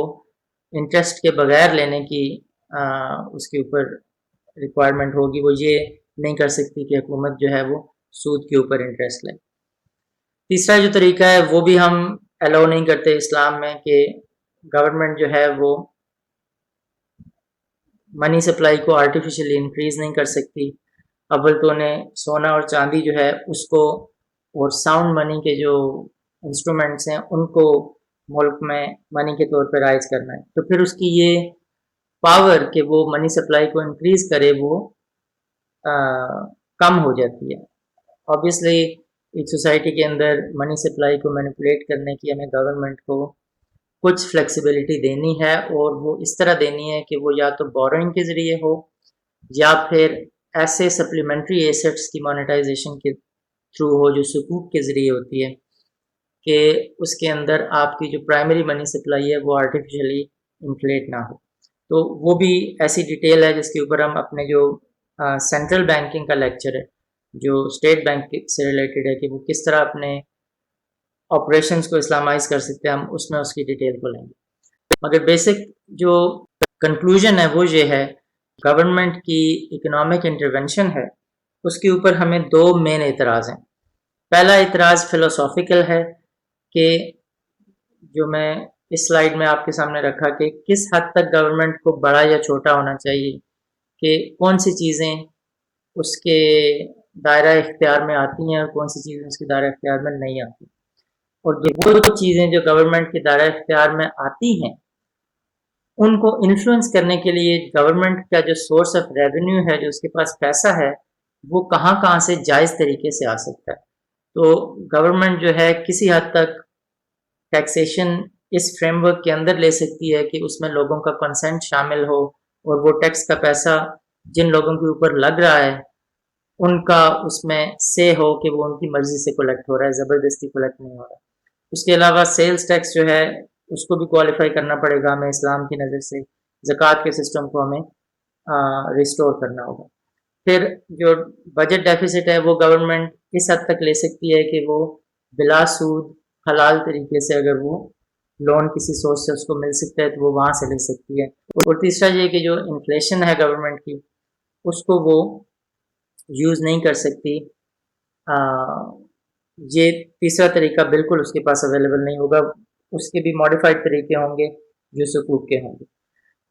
[SPEAKER 1] انٹرسٹ کے بغیر لینے کی اس کے اوپر ریکوائرمنٹ ہوگی. وہ یہ نہیں کر سکتی کہ حکومت جو ہے وہ سود کے اوپر انٹرسٹ لے. تیسرا جو طریقہ ہے وہ بھی ہم الاؤ نہیں کرتے اسلام میں کہ گورنمنٹ جو ہے وہ منی سپلائی کو آرٹیفیشلی انکریز نہیں کر سکتی. اول تو انہیں سونا اور چاندی جو ہے اس کو اور ساؤنڈ منی کے جو انسٹرومنٹس ہیں ان کو ملک میں منی کے طور پہ رائج کرنا ہے. تو پھر اس کی یہ پاور کہ وہ منی سپلائی کو انکریز کرے وہ کم ہو جاتی ہے. آبویسلی ایک سوسائٹی کے اندر منی سپلائی کو مینیپولیٹ کرنے کی ہمیں گورنمنٹ کو کچھ فلیکسیبلٹی دینی ہے، اور وہ اس طرح دینی ہے کہ وہ یا تو بورونگ کے ذریعے ہو یا پھر ایسے سپلیمنٹری ایسٹس کی مانیٹائزیشن کے تھرو ہو جو سکوک کے ذریعے ہوتی ہے کہ اس کے اندر آپ کی جو پرائمری منی سپلائی ہے وہ آرٹیفیشلی انفلیٹ نہ ہو. تو وہ بھی ایسی ڈیٹیل ہے جس کے اوپر ہم اپنے جو سینٹرل بینکنگ کا لیکچر ہے جو اسٹیٹ بینک سے ریلیٹڈ ہے کہ وہ کس طرح اپنے آپریشنز کو اسلامائز کر سکتے ہیں، ہم اس میں اس کی ڈیٹیل کو لیں گے. مگر بیسک جو کنکلوژن ہے وہ یہ ہے گورنمنٹ کی اکنامک انٹرونشن ہے اس کے اوپر ہمیں دو مین اعتراض ہیں. پہلا اعتراض فلسافیکل ہے کہ جو میں اس سلائیڈ میں آپ کے سامنے رکھا کہ کس حد تک گورنمنٹ کو بڑا یا چھوٹا ہونا چاہیے، کہ کون سی چیزیں اس کے دائرہ اختیار میں آتی ہیں اور کون سی چیزیں اس کے دائرہ اختیار میں نہیں آتی. اور وہ چیزیں جو گورنمنٹ کے دائرہ اختیار میں آتی ہیں ان کو انفلوئنس کرنے کے لیے گورنمنٹ کا جو سورس آف ریونیو ہے، جو اس کے پاس پیسہ ہے، وہ کہاں کہاں سے جائز طریقے سے آ سکتا ہے. تو گورنمنٹ جو ہے کسی حد تک ٹیکسیشن اس فریم ورک کے اندر لے سکتی ہے کہ اس میں لوگوں کا کنسنٹ شامل ہو اور وہ ٹیکس کا پیسہ جن لوگوں کے اوپر لگ رہا ہے ان کا اس میں سے ہو کہ وہ ان کی مرضی سے کلیکٹ ہو رہا ہے، زبردستی کلیکٹ نہیں ہو رہا. اس کے علاوہ سیلز ٹیکس جو ہے اس کو بھی کوالیفائی کرنا پڑے گا ہمیں اسلام کی نظر سے. زکوٰۃ کے سسٹم کو ہمیں ریسٹور کرنا ہوگا. پھر جو بجٹ ڈیفیسٹ ہے وہ گورنمنٹ اس حد تک لے سکتی ہے کہ وہ بلا سود حلال طریقے سے اگر وہ لون کسی سورس سے اس کو مل سکتا ہے تو وہ وہاں سے لے سکتی ہے. اور تیسرا یہ کہ جو انفلیشن ہے گورنمنٹ کی اس کو وہ یوز نہیں کر سکتی. یہ تیسرا طریقہ بالکل اس کے پاس اویلیبل نہیں ہوگا. اس کے بھی ماڈیفائڈ طریقے ہوں گے جو سکوک کے ہوں گے.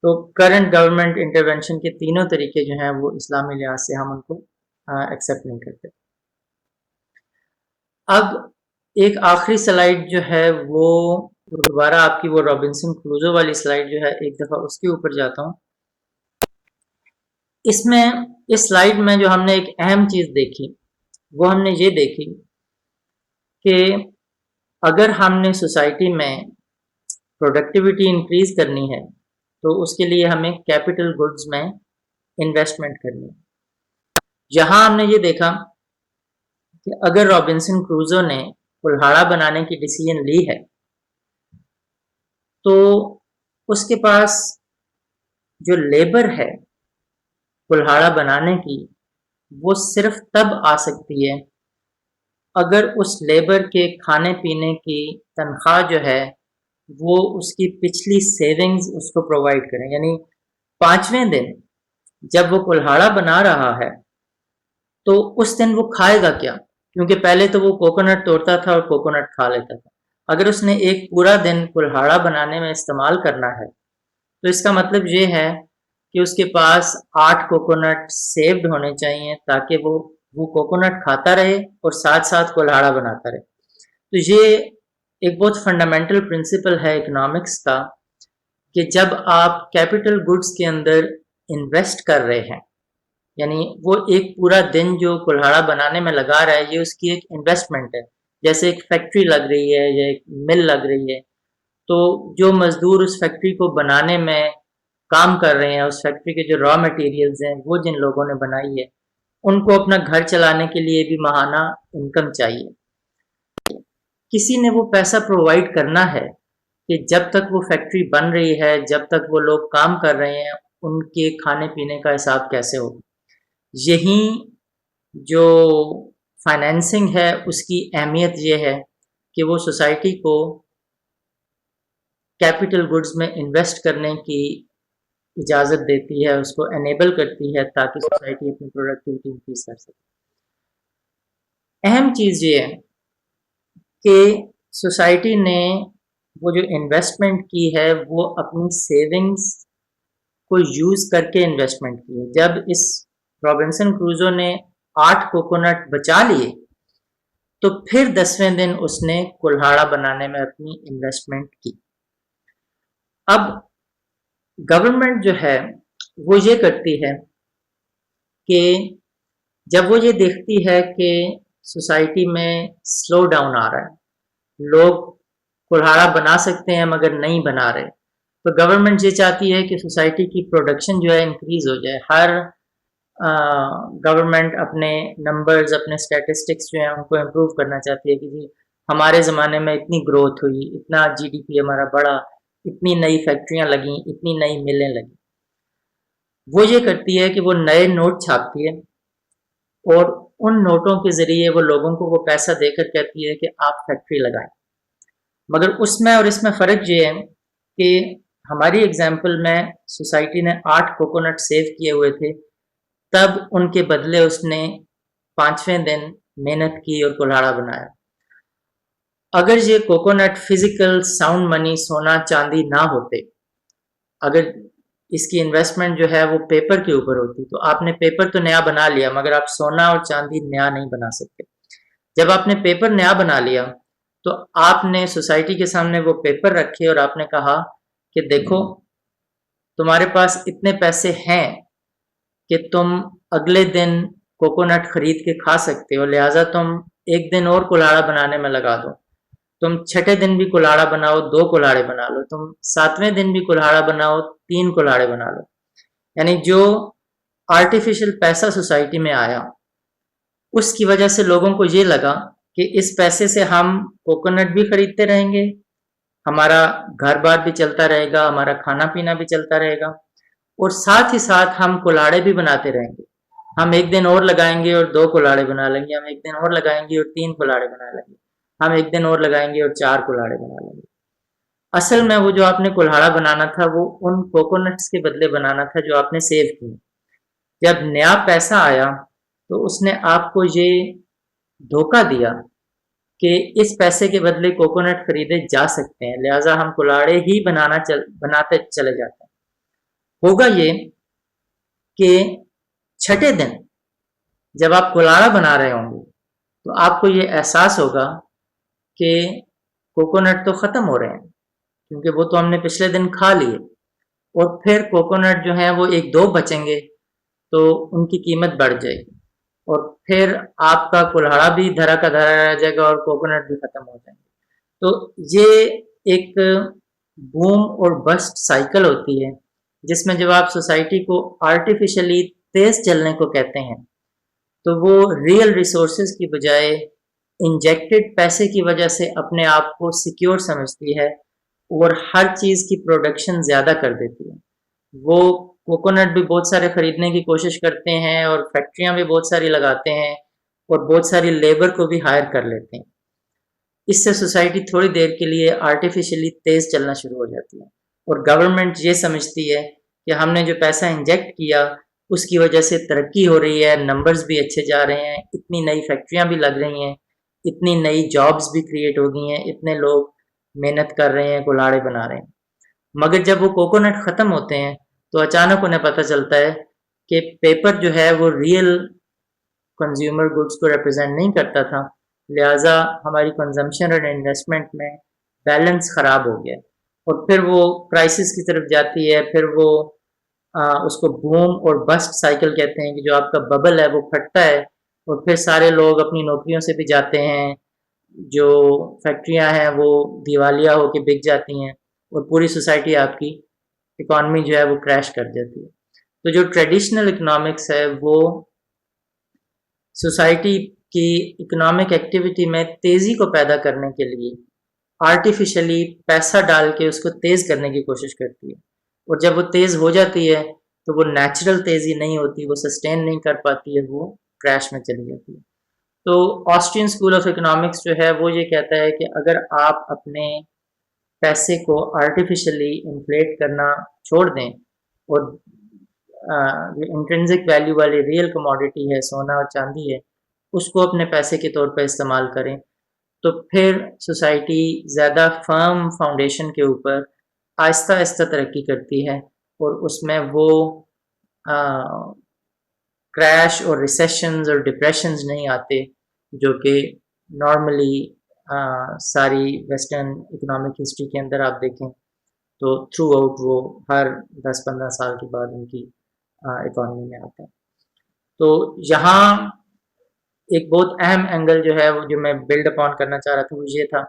[SPEAKER 1] تو کرنٹ گورنمنٹ انٹرونشن کے تینوں طریقے جو ہیں وہ اسلامی لحاظ سے ہم ان کو ایکسیپٹ نہیں کرتے. اب ایک آخری سلائیڈ جو ہے وہ دوبارہ آپ کی وہ رابنسن کروزو والی سلائیڈ جو ہے ایک دفعہ اس کے اوپر جاتا ہوں. اس میں اس سلائیڈ میں جو ہم نے ایک اہم چیز دیکھی وہ ہم نے یہ دیکھی کہ اگر ہم نے سوسائٹی میں پروڈکٹیوٹی انکریز کرنی ہے تو اس کے لیے ہمیں کیپٹل گڈز میں انویسٹمنٹ کرنی ہے. یہاں ہم نے یہ دیکھا کہ اگر رابنسن کروزو نے کلہاڑا بنانے کی ڈیسیژن لی ہے تو اس کے پاس جو لیبر ہے کلہاڑا بنانے کی وہ صرف تب آ سکتی ہے اگر اس لیبر کے کھانے پینے کی تنخواہ جو ہے وہ اس کی پچھلی سیونگز اس کو پرووائڈ کریں. یعنی 5ویں دن جب وہ کلہاڑا بنا رہا ہے تو اس دن وہ کھائے گا کیا، کیونکہ پہلے تو وہ کوکونٹ توڑتا تھا اور کوکونٹ کھا لیتا تھا. اگر اس نے ایک پورا دن کلہاڑا بنانے میں استعمال کرنا ہے تو اس کا مطلب یہ ہے کہ اس کے پاس 8 کوکونٹ سیوڈ ہونے چاہیے تاکہ وہ کوکونٹ کھاتا رہے اور ساتھ ساتھ کلہاڑا بناتا رہے. تو یہ ایک بہت فنڈامنٹل پرنسپل ہے اکنامکس کا کہ جب آپ کیپٹل گڈز کے اندر انویسٹ کر رہے ہیں، یعنی وہ ایک پورا دن جو کلہاڑا بنانے میں لگا رہا ہے یہ اس کی ایک انویسٹمنٹ ہے. جیسے ایک فیکٹری لگ رہی ہے یا ایک مل لگ رہی ہے تو جو مزدور اس فیکٹری کو بنانے میں کام کر رہے ہیں، اس فیکٹری کے جو را مٹیریلز ہیں وہ جن لوگوں نے بنائی ہے ان کو اپنا گھر چلانے کے لیے بھی ماہانہ انکم چاہیے. کسی نے وہ پیسہ پرووائڈ کرنا ہے کہ جب تک وہ فیکٹری بن رہی ہے، جب تک وہ لوگ کام کر رہے ہیں ان کے کھانے پینے کا حساب کیسے ہو. یہی جو فائنینسنگ ہے اس کی اہمیت یہ ہے کہ وہ سوسائٹی کو کیپٹل گڈز میں انویسٹ کرنے کی اجازت دیتی ہے، اس کو انیبل کرتی ہے تاکہ سوسائٹی اپنی پروڈکٹیوٹی انکریز کر سکے۔ اہم چیز یہ ہے کہ سوسائٹی نے وہ جو انویسٹمنٹ کی ہے وہ اپنی سیونگز کو یوز کر کے انویسٹمنٹ کی ہے۔ جب اس رابنسن کروزو نے 8 کوکونٹ بچا لیے تو پھر 10ویں دن اس نے کلہاڑا بنانے میں اپنی انویسٹمنٹ کی۔ اب گورنمنٹ جو ہے وہ یہ کرتی ہے کہ جب وہ یہ دیکھتی ہے کہ سوسائٹی میں سلو ڈاؤن آ رہا ہے، لوگ کلہاڑا بنا سکتے ہیں مگر نہیں بنا رہے، تو گورنمنٹ یہ چاہتی ہے کہ سوسائٹی کی پروڈکشن جو ہے انکریز ہو جائے۔ ہر گورنمنٹ اپنے نمبرز، اپنے اسٹیٹسٹکس جو ہیں ان کو امپروو کرنا چاہتی ہے کہ جی ہمارے زمانے میں اتنی گروتھ ہوئی، اتنا جی ڈی پی ہمارا بڑھا، اتنی نئی فیکٹریاں لگیں، اتنی نئی ملیں لگیں۔ وہ یہ کرتی ہے کہ وہ نئے نوٹ چھاپتی ہے اور ان نوٹوں کے ذریعے وہ لوگوں کو وہ پیسہ دے کر کہتی ہے کہ آپ فیکٹری لگائیں۔ مگر اس میں اور اس میں فرق یہ ہے کہ ہماری ایگزامپل میں سوسائٹی نے 8 کوکونٹ سیو کیے ہوئے تھے، تب ان کے بدلے اس نے 5ویں دن محنت کی اور کلہاڑا بنایا۔ اگر یہ کوکونٹ فزیکل ساؤنڈ منی، سونا چاندی نہ ہوتے، اگر اس کی انویسٹمنٹ جو ہے وہ پیپر کے اوپر ہوتی تو آپ نے پیپر تو نیا بنا لیا مگر آپ سونا اور چاندی نیا نہیں بنا سکتے۔ جب آپ نے پیپر نیا بنا لیا تو آپ نے سوسائٹی کے سامنے وہ پیپر رکھے اور آپ نے کہا کہ دیکھو تمہارے پاس اتنے پیسے ہیں کہ تم اگلے دن کوکونٹ خرید کے کھا سکتے ہو، لہٰذا تم ایک دن اور کلہاڑا بنانے میں لگا دو، تم 6 دن بھی کلہاڑا بناؤ، 2 کلہاڑے بنا لو، تم 7ویں دن بھی کلہاڑا بناؤ، 3 کلہاڑے بنا لو۔ یعنی جو آرٹیفیشل پیسہ سوسائٹی میں آیا اس کی وجہ سے لوگوں کو یہ لگا کہ اس پیسے سے ہم کوکونٹ بھی خریدتے رہیں گے، ہمارا گھر بار بھی چلتا رہے گا، ہمارا کھانا پینا بھی چلتا رہے گا، اور ساتھ ہی ساتھ ہم کلاڑے بھی بناتے رہیں گے۔ ہم ایک دن اور لگائیں گے اور 2 کلاڑے بنا لیں گے، ہم ایک دن اور لگائیں گے اور 3 کلاڑے بنا لیں گے، ہم ایک دن اور لگائیں گے اور 4 کلاڑے بنا لیں گے۔ اصل میں وہ جو آپ نے کلہاڑا بنانا تھا وہ ان کوکونٹس کے بدلے بنانا تھا جو آپ نے سیو کی۔ جب نیا پیسہ آیا تو اس نے آپ کو یہ دھوکہ دیا کہ اس پیسے کے بدلے کوکونٹ خریدے جا سکتے ہیں، لہٰذا ہم کلاڑے ہی بناتے چلے جاتے ہیں۔ ہوگا یہ کہ 6 دن جب آپ کلاڑا بنا رہے ہوں گے تو آپ کو یہ احساس ہوگا کہ کوکونٹ تو ختم ہو رہے ہیں کیونکہ وہ تو ہم نے پچھلے دن کھا لیے، اور پھر کوکونٹ جو ہیں وہ 1-2 بچیں گے تو ان کی قیمت بڑھ جائے گی، اور پھر آپ کا کلہاڑا بھی دھرا کا دھرا رہ جائے گا اور کوکونٹ بھی ختم ہو جائیں گے۔ تو یہ ایک بوم اور بسٹ سائیکل ہوتی ہے جس میں جب آپ سوسائٹی کو آرٹیفیشلی تیز چلنے کو کہتے ہیں تو وہ ریئل ریسورسز کی بجائے انجیکٹڈ پیسے کی وجہ سے اپنے آپ کو سیکیور سمجھتی ہے اور ہر چیز کی پروڈکشن زیادہ کر دیتی ہے۔ وہ کوکونٹ بھی بہت سارے خریدنے کی کوشش کرتے ہیں اور فیکٹریاں بھی بہت ساری لگاتے ہیں اور بہت ساری لیبر کو بھی ہائر کر لیتے ہیں۔ اس سے سوسائٹی تھوڑی دیر کے لیے آرٹیفیشلی تیز چلنا شروع ہو جاتی ہے، اور گورنمنٹ یہ سمجھتی ہے کہ ہم نے جو پیسہ انجیکٹ کیا اس کی وجہ سے ترقی ہو رہی ہے، نمبرز بھی اچھے جا رہے ہیں، اتنی نئی فیکٹریاں بھی لگ رہی ہیں، اتنی نئی جابز بھی کریٹ ہو گئی ہیں، اتنے لوگ محنت کر رہے ہیں، کلاڑے بنا رہے ہیں۔ مگر جب وہ کوکونٹ ختم ہوتے ہیں تو اچانک انہیں پتہ چلتا ہے کہ پیپر جو ہے وہ ریئل کنزیومر گڈز کو ریپرزینٹ نہیں کرتا تھا، لہٰذا ہماری کنزمپشن اور انویسٹمنٹ میں بیلنس خراب ہو گیا، اور پھر وہ کرائسس کی طرف جاتی ہے۔ پھر وہ اس کو بوم اور بسٹ سائیکل کہتے ہیں کہ جو آپ کا ببل ہے وہ پھٹتا ہے اور پھر سارے لوگ اپنی نوکریوں سے بھی جاتے ہیں، جو فیکٹریاں ہیں وہ دیوالیہ ہو کے بک جاتی ہیں اور پوری سوسائٹی آپ کی اکانومی جو ہے وہ کریش کر جاتی ہے۔ تو جو ٹریڈیشنل اکنامکس ہے وہ سوسائٹی کی اکنامک ایکٹیویٹی میں تیزی کو پیدا کرنے کے لیے آرٹیفیشلی پیسہ ڈال کے اس کو تیز کرنے کی کوشش کرتی ہے، اور جب وہ تیز ہو جاتی ہے تو وہ نیچرل تیزی نہیں ہوتی، وہ سسٹین نہیں کر پاتی ہے، وہ کریش میں چلی جاتی ہے۔ تو آسٹرین اسکول آف اکنامکس جو ہے وہ یہ کہتا ہے کہ اگر آپ اپنے پیسے کو آرٹیفیشلی انفلیٹ کرنا چھوڑ دیں اور جو انٹرنزک ویلیو والی ریئل کموڈٹی ہے سونا اور چاندی ہے اس کو اپنے پیسے کے طور پر استعمال کریں تو پھر سوسائٹی زیادہ فرم فاؤنڈیشن کے اوپر آہستہ آہستہ ترقی کرتی ہے اور اس میں وہ کریش اور ریسیشنز اور ڈپریشنز نہیں آتے جو کہ نارملی ساری ویسٹرن اکنامک ہسٹری کے اندر آپ دیکھیں تو تھرو آؤٹ وہ ہر 10-15 سال کے بعد ان کی اکانومی میں آتا ہے. تو یہاں ایک بہت اہم اینگل جو ہے وہ جو میں بلڈ اپون کرنا چاہ رہا تھا وہ یہ تھا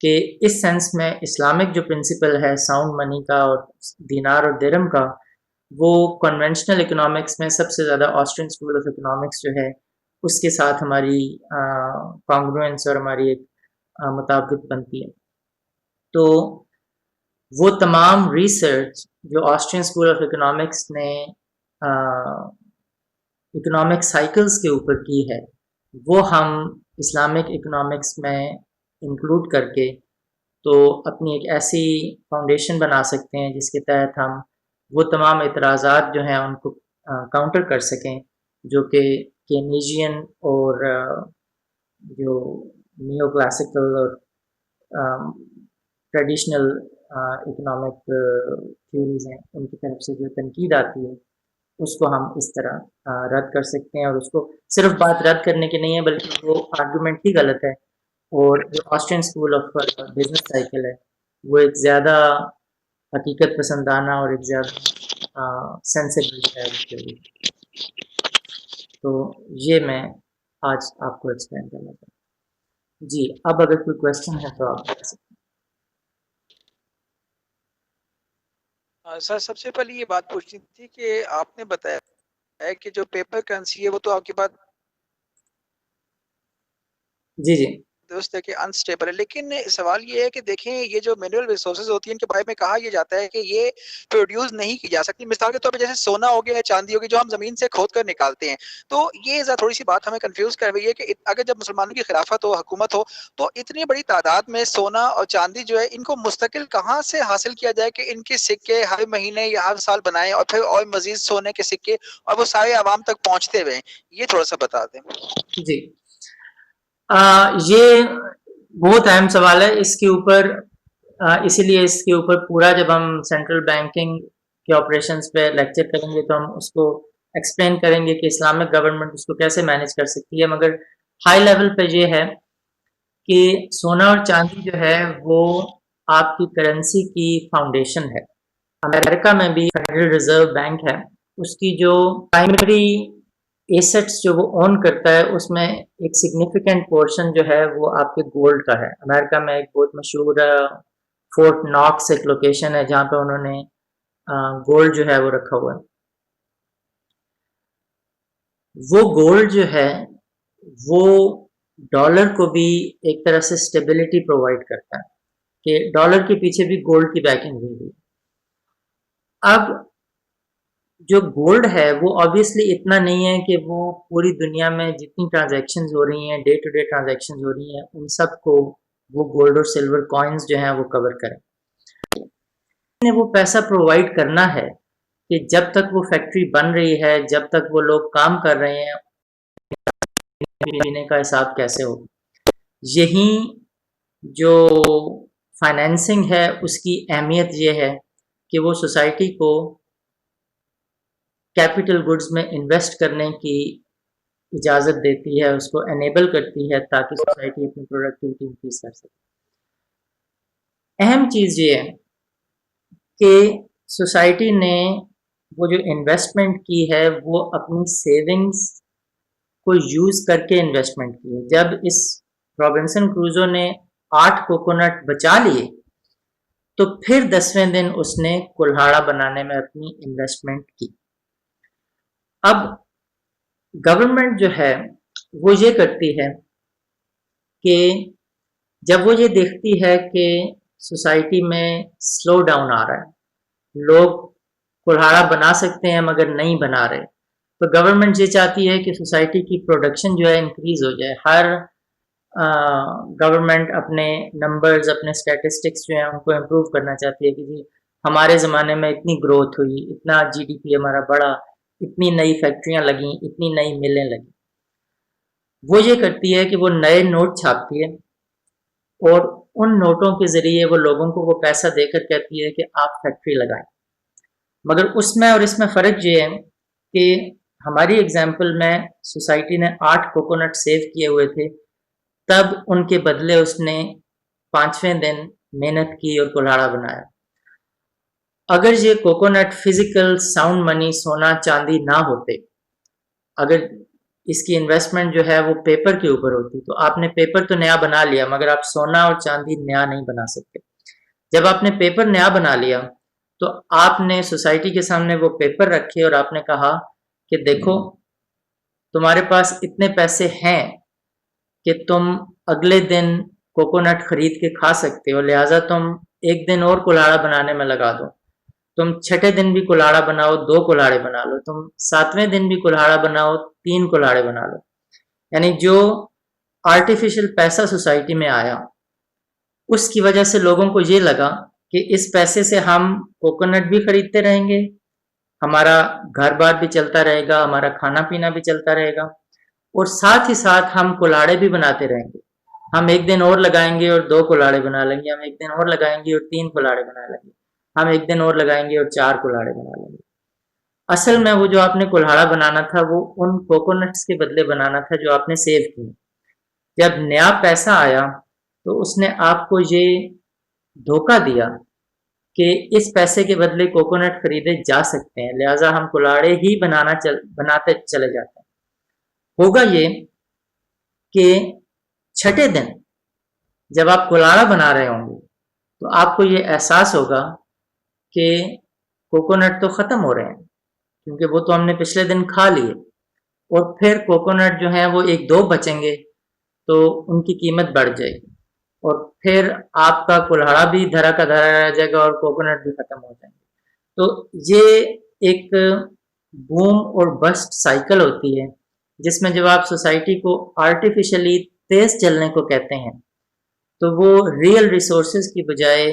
[SPEAKER 1] کہ اس سینس میں اسلامک جو پرنسپل ہے ساؤنڈ منی کا اور دینار اور درہم کا وہ کنونشنل اکنامکس میں سب سے زیادہ آسٹرین اسکول آف اکنامکس جو ہے اس کے ساتھ ہماری کانگروئنس اور ہماری ایک مطابقت بنتی ہے. تو وہ تمام ریسرچ جو آسٹرین اسکول آف اکنامکس نے اکنامک سائیکلز کے اوپر کی ہے وہ ہم اسلامک اکنامکس میں انکلوڈ کر کے تو اپنی ایک ایسی فاؤنڈیشن بنا سکتے ہیں جس کے تحت ہم وہ تمام اعتراضات جو ہیں ان کو کاؤنٹر کر سکیں جو کہ کینیجین اور جو نیو کلاسیکل اور ٹریڈیشنل اکنامک تھیوریز ہیں ان کی طرف سے جو تنقید آتی ہے اس کو ہم اس طرح رد کر سکتے ہیں اور اس کو صرف بات رد کرنے کی نہیں ہے بلکہ وہ آرگومنٹ ہی غلط ہے اور جو Austrian school of business cycle ہے وہ ایک زیادہ حقیقت پسندانہ اور ایک زیادہ سینسیبل ہے. تو یہ میں آج آپ کو ایکسپلین کرنا چاہتا ہوں. جی اب اگر کوئی کویشچن ہے تو آپ کر سکتے
[SPEAKER 2] ہیں. سر سب سے پہلے یہ بات پوچھنی تھی کہ آپ نے بتایا ہے کہ جو پیپر کرنسی ہے وہ تو آپ کی بات
[SPEAKER 1] جی
[SPEAKER 2] درست ہے کہ انسٹیبل ہے، لیکن سوال یہ ہے کہ دیکھیں یہ جو مینول ریسورسز ہوتی ہیں ان کے بارے میں کہا یہ جاتا ہے کہ یہ پروڈیوس نہیں کی جا سکتی. مثال کے طور پہ جیسے سونا ہو گیا، چاندی ہو گئی جو ہم زمین سے کھود کر نکالتے ہیں. تو یہ تھوڑی سی بات ہمیں کنفیوز کر رہی ہے کہ اگر جب مسلمانوں کی خلافت ہو، حکومت ہو، تو اتنی بڑی تعداد میں سونا اور چاندی جو ہے ان کو مستقل کہاں سے حاصل کیا جائے کہ ان کے سکے ہر مہینے یا ہر سال بنائیں اور پھر اور مزید سونے کے سکے اور وہ سارے عوام تک پہنچتے ہوئے. یہ تھوڑا سا بتا دیں.
[SPEAKER 1] جی یہ بہت اہم سوال ہے. اس کے اوپر اسی لیے اس کے اوپر پورا جب ہم سینٹرل بینکنگ کے آپریشنز پہ لیکچر کریں گے تو ہم اس کو ایکسپلین کریں گے کہ اسلامک گورنمنٹ اس کو کیسے مینیج کر سکتی ہے. مگر ہائی لیول پہ یہ ہے کہ سونا اور چاندی جو ہے وہ آپ کی کرنسی کی فاؤنڈیشن ہے. امریکہ میں بھی فیڈرل ریزرو بینک ہے، اس کی جو پرائمری ایسٹس جو وہ اون کرتا ہے اس میں ایک سگنیفیکنٹ پورشن جو ہے وہ آپ کے گولڈ کا ہے. امریکہ میں ایک بہت مشہور فورٹ ناکس ایک لوکیشن ہے جہاں پہ انہوں نے گولڈ جو ہے وہ رکھا ہوا ہے. وہ گولڈ جو ہے وہ ڈالر کو بھی ایک طرح سے سٹیبلٹی پرووائڈ کرتا ہے کہ ڈالر کے پیچھے بھی گولڈ کی بیکنگ ہوئی ہے. اب جو گولڈ ہے وہ آبویسلی اتنا نہیں ہے کہ وہ پوری دنیا میں جتنی ٹرانزیکشنز ہو رہی ہیں ڈے ٹو ڈے ٹرانزیکشنز ہو رہی ہیں ان سب کو وہ گولڈ اور سلور کوائنز جو ہیں وہ کور کریں. وہ پیسہ پرووائڈ کرنا ہے کہ جب تک وہ فیکٹری بن رہی ہے، جب تک وہ لوگ کام کر رہے ہیں پینے کا حساب کیسے ہو. یہی جو فائنینسنگ ہے اس کی اہمیت یہ ہے کہ وہ سوسائٹی کو کیپٹل گڈز میں انویسٹ کرنے کی اجازت دیتی ہے، اس کو انیبل کرتی ہے تاکہ سوسائٹی اپنی پروڈکٹیوٹی انکریز کر سکے. اہم چیز یہ ہے کہ سوسائٹی نے وہ جو انویسٹمنٹ کی ہے وہ اپنی سیونگز کو یوز کر کے انویسٹمنٹ کی ہے. جب اس رابنسن کروزو نے 8 کوکونٹ بچا لیے تو پھر 10ویں دن اس نے کلہاڑا بنانے میں اپنی انویسٹمنٹ کی. اب گورنمنٹ جو ہے وہ یہ کرتی ہے کہ جب وہ یہ دیکھتی ہے کہ سوسائٹی میں سلو ڈاؤن آ رہا ہے، لوگ کلہاڑا بنا سکتے ہیں مگر نہیں بنا رہے، تو گورنمنٹ یہ چاہتی ہے کہ سوسائٹی کی پروڈکشن جو ہے انکریز ہو جائے. ہر گورنمنٹ اپنے نمبرز اپنے اسٹیٹسٹکس جو ہیں ان کو امپروو کرنا چاہتی ہے کہ جی ہمارے زمانے میں اتنی گروتھ ہوئی, اتنا جی ڈی پی ہمارا بڑھا, اتنی نئی فیکٹریاں لگیں, اتنی نئی ملیں لگیں. وہ یہ کرتی ہے کہ وہ نئے نوٹ چھاپتی ہے اور ان نوٹوں کے ذریعے وہ لوگوں کو وہ پیسہ دے کر کہتی ہے کہ آپ فیکٹری لگائیں. مگر اس میں اور اس میں فرق یہ ہے کہ ہماری ایگزامپل میں سوسائٹی نے 8 کوکونٹ سیو کیے ہوئے تھے, تب ان کے بدلے اس نے 5ویں دن محنت کی اور کلاڑا بنایا. اگر یہ کوکونٹ فزیکل ساؤنڈ منی سونا چاندی نہ ہوتے, اگر اس کی انویسٹمنٹ جو ہے وہ پیپر کے اوپر ہوتی, تو آپ نے پیپر تو نیا بنا لیا مگر آپ سونا اور چاندی نیا نہیں بنا سکتے. جب آپ نے پیپر نیا بنا لیا تو آپ نے سوسائٹی کے سامنے وہ پیپر رکھے اور آپ نے کہا کہ دیکھو تمہارے پاس اتنے پیسے ہیں کہ تم اگلے دن کوکونٹ خرید کے کھا سکتے ہو, لہٰذا تم ایک دن اور کلاڑا بنانے میں لگا دو. تم 6 دن بھی کلاڑا بناؤ, 2 کلاڑے بنا لو. تم 7ویں دن بھی کلاڑا بناؤ, 3 کلاڑے بنا لو. یعنی جو آرٹیفیشل پیسہ سوسائٹی میں آیا اس کی وجہ سے لوگوں کو یہ لگا کہ اس پیسے سے ہم کوکونٹ بھی خریدتے رہیں گے, ہمارا گھر بار بھی چلتا رہے گا, ہمارا کھانا پینا بھی چلتا رہے گا, اور ساتھ ہی ساتھ ہم کلاڑے بھی بناتے رہیں گے. ہم ایک دن اور لگائیں گے اور 2 کلاڑے بنا لیں گے, ہم ایک دن اور لگائیں گے اور 3 کلاڑے بنا لیں گے, ہم ایک دن اور لگائیں گے اور 4 کلاڑے بنا لیں گے. اصل میں وہ جو آپ نے کلاڑا بنانا تھا وہ ان کوکونٹس کے بدلے بنانا تھا جو آپ نے سیو کی. جب نیا پیسہ آیا تو اس نے آپ کو یہ دھوکہ دیا کہ اس پیسے کے بدلے کوکونٹ خریدے جا سکتے ہیں, لہٰذا ہم کلاڑے ہی بناتے چلے جاتے ہیں. ہوگا یہ کہ 6 دن جب آپ کلاڑا بنا رہے ہوں گے تو آپ کو یہ احساس ہوگا کہ کوکونٹ تو ختم ہو رہے ہیں کیونکہ وہ تو ہم نے پچھلے دن کھا لیے, اور پھر کوکونٹ جو ہیں وہ 1-2 بچیں گے تو ان کی قیمت بڑھ جائے گی, اور پھر آپ کا کلاڑا بھی دھرا کا دھرا رہ جائے گا اور کوکونٹ بھی ختم ہو جائیں گے. تو یہ ایک بوم اور بسٹ سائیکل ہوتی ہے جس میں جب آپ سوسائٹی کو آرٹیفیشلی تیز چلنے کو کہتے ہیں تو وہ ریئل ریسورسز کی بجائے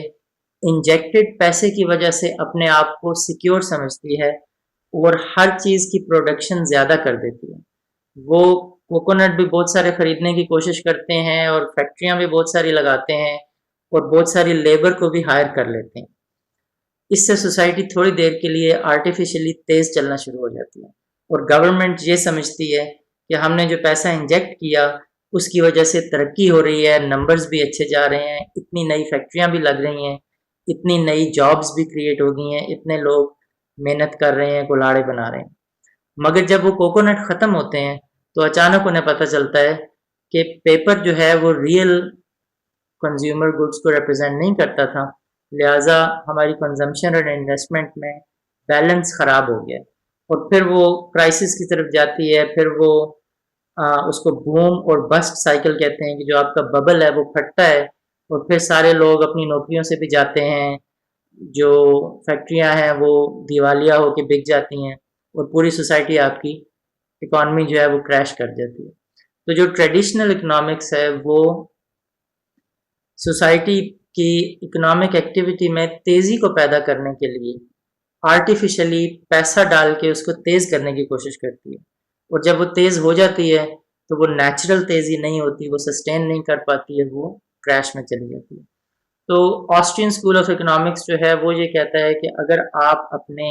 [SPEAKER 1] انجیکٹڈ پیسے کی وجہ سے اپنے آپ کو سیکیور سمجھتی ہے اور ہر چیز کی پروڈکشن زیادہ کر دیتی ہے. وہ کوکونٹ بھی بہت سارے خریدنے کی کوشش کرتے ہیں اور فیکٹریاں بھی بہت ساری لگاتے ہیں اور بہت ساری لیبر کو بھی ہائر کر لیتے ہیں. اس سے سوسائٹی تھوڑی دیر کے لیے آرٹیفیشلی تیز چلنا شروع ہو جاتی ہے, اور گورنمنٹ یہ سمجھتی ہے کہ ہم نے جو پیسہ انجیکٹ کیا اس کی وجہ سے ترقی ہو رہی ہے, نمبرز بھی اچھے جا رہے ہیں, اتنی نئی فیکٹریاں بھی لگ رہی ہیں, اتنی نئی جابز بھی کریٹ ہو گئی ہیں, اتنے لوگ محنت کر رہے ہیں, کلاڑے بنا رہے ہیں. مگر جب وہ کوکونٹ ختم ہوتے ہیں تو اچانک انہیں پتہ چلتا ہے کہ پیپر جو ہے وہ ریئل کنزیومر گڈس کو ریپرزینٹ نہیں کرتا تھا, لہٰذا ہماری کنزمپشن اور انویسٹمنٹ میں بیلنس خراب ہو گیا, اور پھر وہ کرائسس کی طرف جاتی ہے. پھر وہ اس کو بوم اور بسٹ سائیکل کہتے ہیں کہ جو آپ کا ببل ہے وہ پھٹتا ہے اور پھر سارے لوگ اپنی نوکریوں سے بھی جاتے ہیں, جو فیکٹریاں ہیں وہ دیوالیہ ہو کے بک جاتی ہیں اور پوری سوسائٹی آپ کی اکانومی جو ہے وہ کریش کر جاتی ہے. تو جو ٹریڈیشنل اکنامکس ہے وہ سوسائٹی کی اکنامک ایکٹیویٹی میں تیزی کو پیدا کرنے کے لیے آرٹیفیشلی پیسہ ڈال کے اس کو تیز کرنے کی کوشش کرتی ہے, اور جب وہ تیز ہو جاتی ہے تو وہ نیچرل تیزی نہیں ہوتی, وہ سسٹین نہیں کر پاتی ہے, وہ کریش میں چلی جاتی ہے. تو آسٹرین اسکول آف اکنامکس جو ہے وہ یہ کہتا ہے کہ اگر آپ اپنے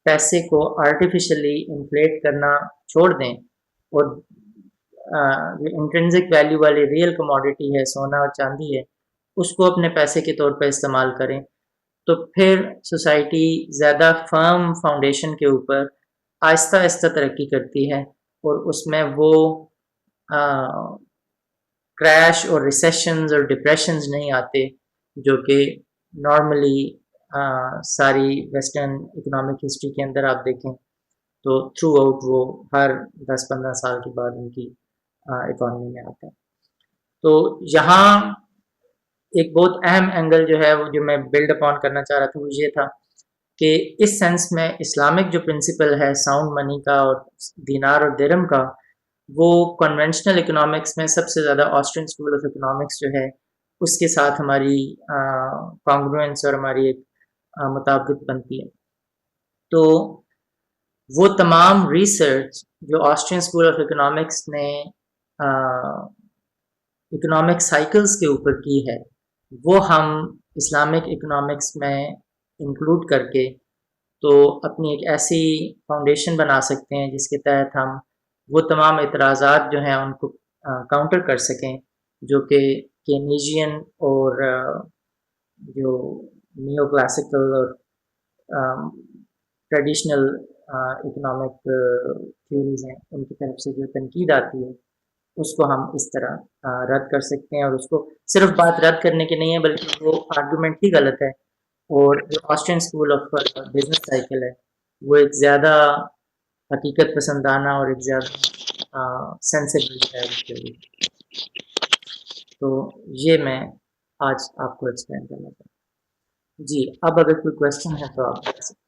[SPEAKER 1] پیسے کو آرٹیفیشلی انفلیٹ کرنا چھوڑ دیں اور انٹرنزک ویلیو والی ریئل کموڈٹی ہے, سونا اور چاندی ہے, اس کو اپنے پیسے کے طور پہ استعمال کریں, تو پھر سوسائٹی زیادہ فرم فاؤنڈیشن کے اوپر آہستہ آہستہ ترقی کرتی ہے, اور اس میں وہ کریش اور ریسیشنز اور ڈپریشنز نہیں آتے جو کہ نارملی ساری ویسٹرن اکنامک ہسٹری کے اندر آپ دیکھیں تو تھرو آؤٹ وہ ہر 10-15 سال کے بعد ان کی اکانومی میں آتا ہے. تو یہاں ایک بہت اہم اینگل جو ہے وہ جو میں بلڈ اپون کرنا چاہ رہا تھا وہ یہ تھا کہ اس سینس میں اسلامک جو پرنسپل ہے ساؤنڈ منی کا اور دینار اور درہم کا، وہ کنونشنل اکنامکس میں سب سے زیادہ آسٹرین اسکول آف اکنامکس جو ہے اس کے ساتھ ہماری کانگروئنس اور ہماری ایک مطابقت بنتی ہے. تو وہ تمام ریسرچ جو آسٹرین اسکول آف اکنامکس نے اکنامک سائیکلز کے اوپر کی ہے، وہ ہم اسلامک اکنامکس میں انکلوڈ کر کے تو اپنی ایک ایسی فاؤنڈیشن بنا سکتے ہیں جس کے تحت ہم وہ تمام اعتراضات جو ہیں ان کو کاؤنٹر کر سکیں جو کہ کینیجین اور جو نیو کلاسیکل اور ٹریڈیشنل اکنامک تھیوریز ہیں ان کی طرف سے جو تنقید آتی ہے اس کو ہم اس طرح رد کر سکتے ہیں. اور اس کو صرف بات رد کرنے کی نہیں ہے بلکہ وہ آرگومنٹ ہی غلط ہے. اور جو Austrian school of business cycle ہے وہ ایک زیادہ حقیقت پسندانہ اور ایک زیادہ سینسیبل ہے اس کے لیے. تو یہ میں آج آپ کو ایکسپلین کرنا چاہتا ہوں. جی اب اگر کوئی کویشچن ہے تو آپ کر سکتے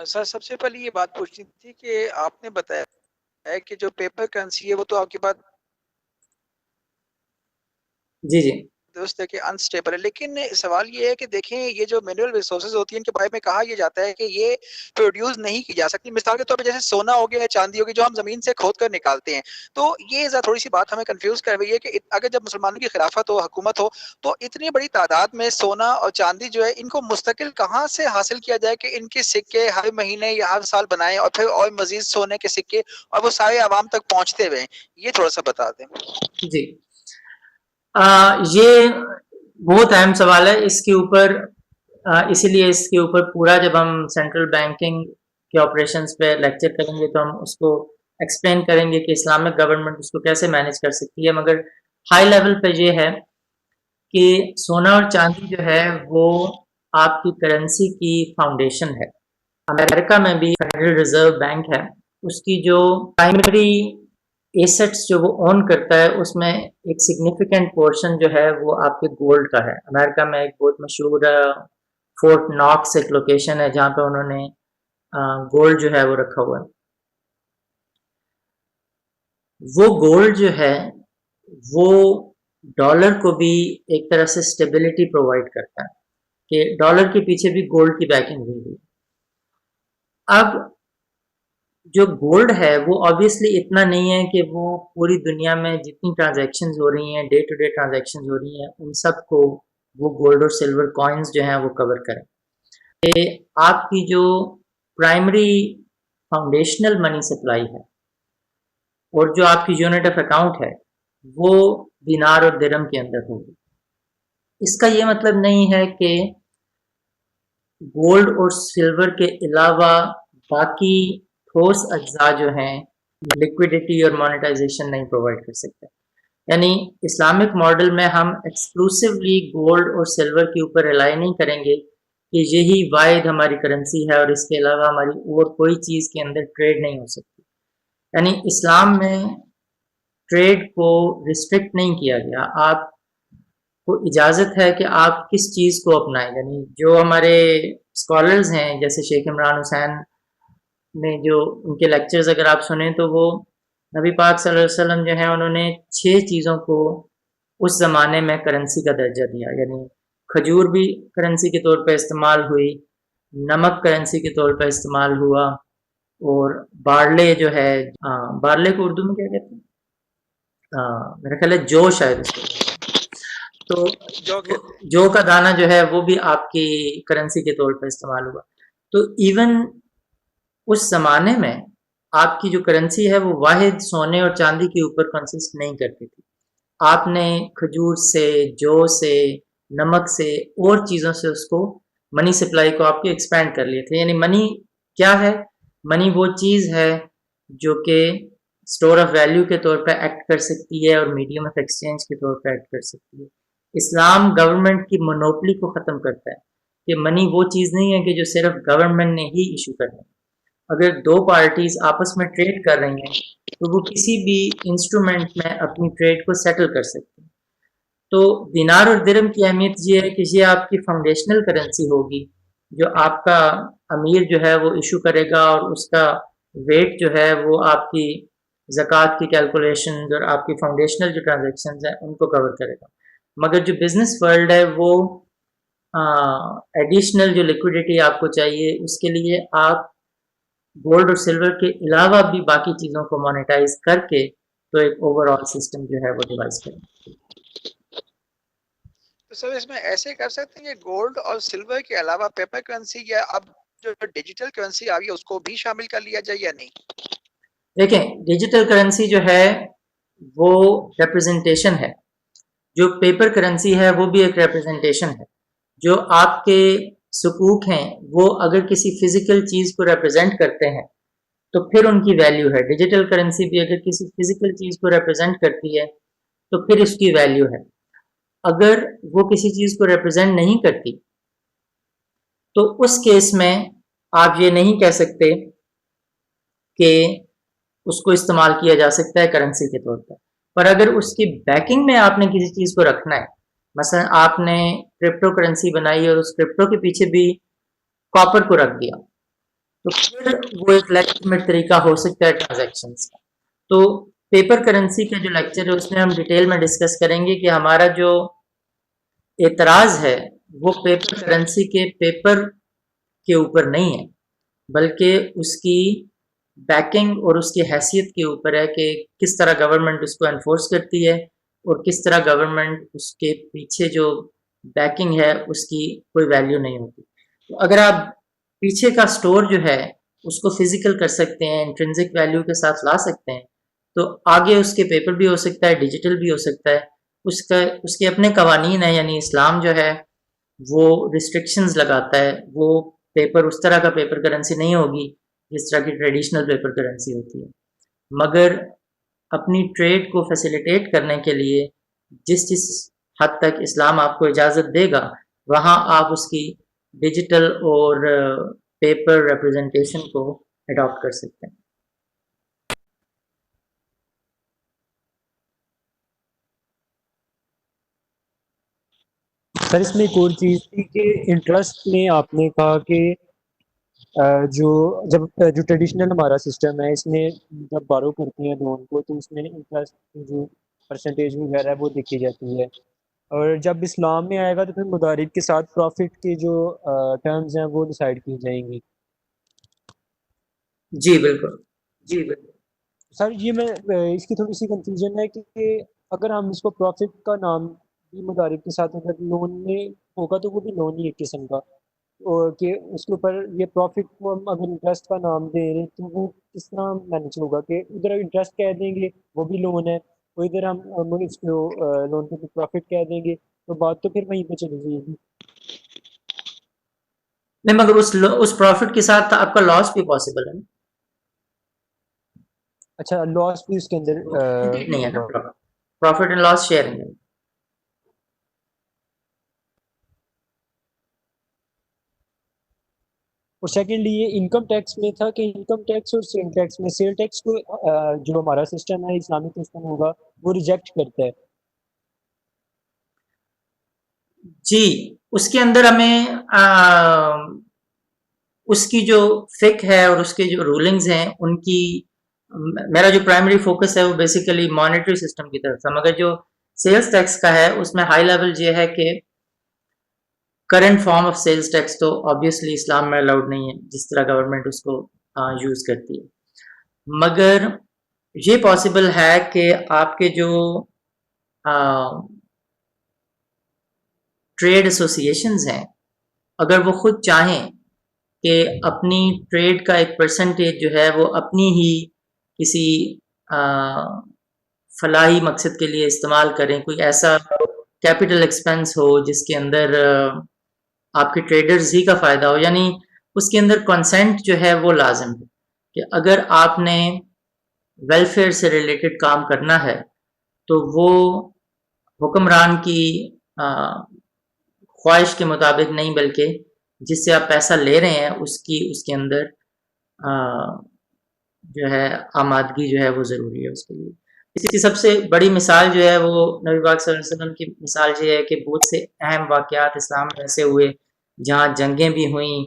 [SPEAKER 2] سر سب سے پہلے یہ بات پوچھنی تھی کہ آپ نے بتایا ہے کہ جو پیپر کرنسی ہے وہ تو آپ کے پاس
[SPEAKER 1] جی جی
[SPEAKER 2] درست ہے کہ انسٹیبل ہے، لیکن سوال یہ ہے کہ دیکھیں یہ جو مینول ریسورسز ہوتی ہیں ان کے بارے میں کہا یہ جاتا ہے کہ یہ پروڈیوس نہیں کی جا سکتی. مثال کے طور پہ جیسے سونا ہو گیا ہے، چاندی ہو گئی جو ہم زمین سے کھود کر نکالتے ہیں. تو یہ تھوڑی سی بات ہمیں کنفیوز کر رہی ہے کہ اگر جب مسلمانوں کی خلافت ہو، حکومت ہو، تو اتنی بڑی تعداد میں سونا اور چاندی جو ہے ان کو مستقل کہاں سے حاصل کیا جائے کہ ان کے سکے ہر مہینے یا ہر سال بنائیں اور پھر اور مزید سونے کے سکے اور وہ سارے عوام تک پہنچتے ہوئے. یہ تھوڑا سا بتا دیں.
[SPEAKER 1] جی یہ بہت اہم سوال ہے. اس کے اوپر اسی لیے اس کے اوپر پورا جب ہم سینٹرل بینکنگ کے آپریشنز پہ لیکچر کریں گے تو ہم اس کو ایکسپلین کریں گے کہ اسلامک گورنمنٹ اس کو کیسے مینیج کر سکتی ہے. مگر ہائی لیول پہ یہ ہے کہ سونا اور چاندی جو ہے وہ آپ کی کرنسی کی فاؤنڈیشن ہے. امریکہ میں بھی فیڈرل ریزرو بینک ہے، اس کی جو پرائمری ایسٹس جو وہ اون کرتا ہے اس میں ایک سگنیفیکنٹ پورشن جو ہے وہ آپ کے گولڈ کا ہے. امریکہ میں ایک بہت مشہور فورٹ ناکس ایک لوکیشن ہے جہاں پہ انہوں نے گولڈ جو ہے وہ رکھا ہوا ہے. وہ گولڈ جو ہے وہ ڈالر کو بھی ایک طرح سے سٹیبلٹی پرووائڈ کرتا ہے کہ ڈالر کے پیچھے بھی گولڈ کی بیکنگ ہوئی ہوئی. اب جو گولڈ ہے وہ آبویسلی اتنا نہیں ہے کہ وہ پوری دنیا میں جتنی ٹرانزیکشنز ہو رہی ہیں، ڈے ٹو ڈے ٹرانزیکشنز ہو رہی ہیں، ان سب کو وہ گولڈ اور سلور کوائنز جو ہیں وہ کور کریں. کہ آپ کی جو پرائمری فاؤنڈیشنل منی سپلائی ہے اور جو آپ کی یونٹ آف اکاؤنٹ ہے وہ دینار اور درہم کے اندر ہوگی. اس کا یہ مطلب نہیں ہے کہ گولڈ اور سلور کے علاوہ باقی ٹھوس اجزاء جو ہیں لیکوڈیٹی اور مانیٹائزیشن نہیں پرووائڈ کر سکتے. یعنی اسلامک ماڈل میں ہم ایکسکلوسیولی گولڈ اور سلور کے اوپر ریلائی نہیں کریں گے کہ یہی واحد ہماری کرنسی ہے اور اس کے علاوہ ہماری اور کوئی چیز کے اندر ٹریڈ نہیں ہو سکتی. یعنی اسلام میں ٹریڈ کو ریسٹرکٹ نہیں کیا گیا، آپ کو اجازت ہے کہ آپ کس چیز کو اپنائیں. یعنی جو ہمارے اسکالرز ہیں جیسے شیخ عمران حسین نے جو ان کے لیکچرز اگر آپ سنیں تو وہ نبی پاک صلی اللہ علیہ وسلم جو ہیں انہوں نے 6 چیزوں کو اس زمانے میں کرنسی کا درجہ دیا. یعنی کھجور بھی کرنسی کے طور پہ استعمال ہوئی، نمک کرنسی کے طور پہ استعمال ہوا، اور بارلے جو ہے بارلے کو اردو میں کیا کہتے ہیں؟ میرا خیال ہے جو شاید اس کو، تو جو کا دانہ جو ہے وہ بھی آپ کی کرنسی کے طور پہ استعمال ہوا. تو ایون اس زمانے میں آپ کی جو کرنسی ہے وہ واحد سونے اور چاندی کے اوپر کنسسٹ نہیں کرتی تھی. آپ نے کھجور سے، جو سے، نمک سے اور چیزوں سے اس کو منی سپلائی کو آپ کے ایکسپینڈ کر لیے تھے. یعنی منی کیا ہے؟ منی وہ چیز ہے جو کہ اسٹور آف ویلیو کے طور پہ ایکٹ کر سکتی ہے اور میڈیم آف ایکسچینج کے طور پہ ایکٹ کر سکتی ہے. اسلام گورنمنٹ کی مونوپلی کو ختم کرتا ہے کہ منی وہ چیز نہیں ہے کہ جو صرف گورنمنٹ نے ہی ایشو کرنا ہے. اگر 2 پارٹیز آپس میں ٹریڈ کر رہی ہیں تو وہ کسی بھی انسٹرومنٹ میں اپنی ٹریڈ کو سیٹل کر سکتے ہیں. تو دینار اور درہم کی اہمیت یہ ہے کہ یہ آپ کی فاؤنڈیشنل کرنسی ہوگی جو آپ کا امیر جو ہے وہ ایشو کرے گا، اور اس کا ویٹ جو ہے وہ آپ کی زکوٰۃ کی کیلکولیشن اور آپ کی فاؤنڈیشنل جو ٹرانزیکشنز ہیں ان کو کور کرے گا. مگر جو بزنس ورلڈ ہے وہ ایڈیشنل جو لیکوڈیٹی آپ کو چاہیے، اس کے لیے آپ گولڈ اور سلور کے علاوہ بھی باقی چیزوں کو مانیٹائز کر کے تو ایک اوور آل سسٹم جو ہے وہ ڈیوائز کریں.
[SPEAKER 2] تو سر اس میں ایسے کر سکتے ہیں کہ گولڈ اور سلور کے علاوہ پیپر کرنسی یا اب جو ڈیجیٹل کرنسی آ گئی اس کو بھی شامل کر لیا جائے یا نہیں؟
[SPEAKER 1] دیکھیں ڈیجیٹل کرنسی جو ہے وہ ریپرزنٹیشن ہے، جو پیپر کرنسی ہے وہ بھی ایک ریپرزنٹیشن ہے. جو آپ کے سکوک ہیں وہ اگر کسی فزیکل چیز کو ریپرزینٹ کرتے ہیں تو پھر ان کی ویلیو ہے. ڈیجیٹل کرنسی بھی اگر کسی فزیکل چیز کو ریپرزینٹ کرتی ہے تو پھر اس کی ویلیو ہے. اگر وہ کسی چیز کو ریپرزینٹ نہیں کرتی تو اس کیس میں آپ یہ نہیں کہہ سکتے کہ اس کو استعمال کیا جا سکتا ہے کرنسی کے طور پر اگر اس کی بیکنگ میں آپ نے کسی چیز کو رکھنا ہے، مثلا آپ نے کرپٹو کرنسی بنائی اور اس کرپٹو کے پیچھے بھی کاپر کو رکھ دیا تو پھر وہ ایک لیجٹمیٹ طریقہ ہو سکتا ہے ٹرانزیکشنز کا. تو پیپر کرنسی کا جو لیکچر ہے اس میں ہم ڈیٹیل میں ڈسکس کریں گے کہ ہمارا جو اعتراض ہے وہ پیپر کرنسی کے پیپر کے اوپر نہیں ہے بلکہ اس کی بیکنگ اور اس کی حیثیت کے اوپر ہے کہ کس طرح گورنمنٹ اس کو انفورس کرتی ہے اور کس طرح گورنمنٹ اس کے پیچھے جو بیکنگ ہے اس کی کوئی ویلیو نہیں ہوتی. تو اگر آپ پیچھے کا سٹور جو ہے اس کو فزیکل کر سکتے ہیں، انٹرنزک ویلیو کے ساتھ لا سکتے ہیں، تو آگے اس کے پیپر بھی ہو سکتا ہے، ڈیجیٹل بھی ہو سکتا ہے. اس کے اپنے قوانین ہیں، یعنی اسلام جو ہے وہ ریسٹرکشنز لگاتا ہے. وہ پیپر اس طرح کا پیپر کرنسی نہیں ہوگی جس طرح کی ٹریڈیشنل پیپر کرنسی ہوتی ہے، مگر اپنی ٹریڈ کو فیسیلیٹیٹ کرنے کے لیے جس حد تک اسلام آپ کو اجازت دے گا وہاں آپ اس کی ڈیجیٹل اور پیپر ریپرزنٹیشن کو اڈاپٹ کر سکتے ہیں.
[SPEAKER 3] سر اس میں ایک اور چیز تھی کہ انٹرسٹ میں آپ نے کہا کہ جو ٹریڈیشنل ہمارا سسٹم ہے اس میں جب بارو کرتے ہیں لون کو تو اس میں انٹرسٹ جو پرسنٹیج وغیرہ ہے وہ دیکھی جاتی ہے، اور جب اسلام میں آئے گا تو پھر مضارب کے ساتھ پروفٹ کے جو ٹرمز ہیں وہ ڈیسائیڈ کی جائیں گی.
[SPEAKER 1] جی بالکل.
[SPEAKER 3] سر یہ میں اس کی تھوڑی سی کنفیوژن ہے کہ اگر ہم اس کو پروفٹ کا نام بھی مضارب کے ساتھ اگر لون میں ہوگا تو وہ بھی لون ہی ایک قسم کا، اور کہ اس کے اوپر یہ پروفٹ کو ہم اگر انٹرسٹ کا نام دے رہے تو وہ کس طرح مینیج ہوگا کہ ادھر انٹرسٹ کہہ دیں گے وہ بھی لون ہے، اور ادھر ہم اس کو لون کو پروفٹ کہہ دیں گے تو بات تو پھر وہیں پہ چلی جائے گی.
[SPEAKER 1] نہیں مگر اس پروفٹ کے ساتھ آپ کا لاس بھی پاسبل ہے.
[SPEAKER 3] اچھا لاس بھی اس کے اندر
[SPEAKER 1] نہیں ہے نا، پروفٹ اینڈ لاس شیئرنگ ہے.
[SPEAKER 3] اور سیکنڈلی یہ انکم ٹیکس میں تھا کہ انکم ٹیکس اور سیل ٹیکس میں سیل ٹیکس کو جو ہمارا سسٹم ہے اسلامک سسٹم ہوگا وہ ریجیکٹ کرتا ہے.
[SPEAKER 1] جی اس کے اندر ہمیں اس کی جو فک ہے اور اس کے جو رولنگز ہیں ان کی میرا جو پرائمری فوکس ہے وہ بیسیکلی مانیٹری سسٹم کی طرف تھا، مگر جو سیلز ٹیکس کا ہے اس میں ہائی لیول یہ ہے کہ current form of sales tax تو آبویسلی اسلام میں الاؤڈ نہیں ہے جس طرح گورنمنٹ اس کو یوز کرتی ہے، مگر یہ پاسبل ہے کہ آپ کے جو ٹریڈ ایسوسیشنز ہیں اگر وہ خود چاہیں کہ اپنی ٹریڈ کا ایک پرسنٹیج جو ہے وہ اپنی ہی کسی فلاحی مقصد کے لیے استعمال کریں، کوئی ایسا کیپٹل ایکسپینس ہو جس کے اندر آپ کے ٹریڈرز ہی کا فائدہ ہو، یعنی اس کے اندر کنسنٹ جو ہے وہ لازم ہے کہ اگر آپ نے ویلفیئر سے ریلیٹڈ کام کرنا ہے تو وہ حکمران کی خواہش کے مطابق نہیں بلکہ جس سے آپ پیسہ لے رہے ہیں اس کے اندر جو ہے آمادگی جو ہے وہ ضروری ہے اس کے لیے. اس کی سب سے بڑی مثال جو ہے وہ نبی پاک صلی اللہ علیہ وسلم کی مثال یہ ہے کہ بہت سے اہم واقعات اسلام میں ایسے ہوئے جہاں جنگیں بھی ہوئیں،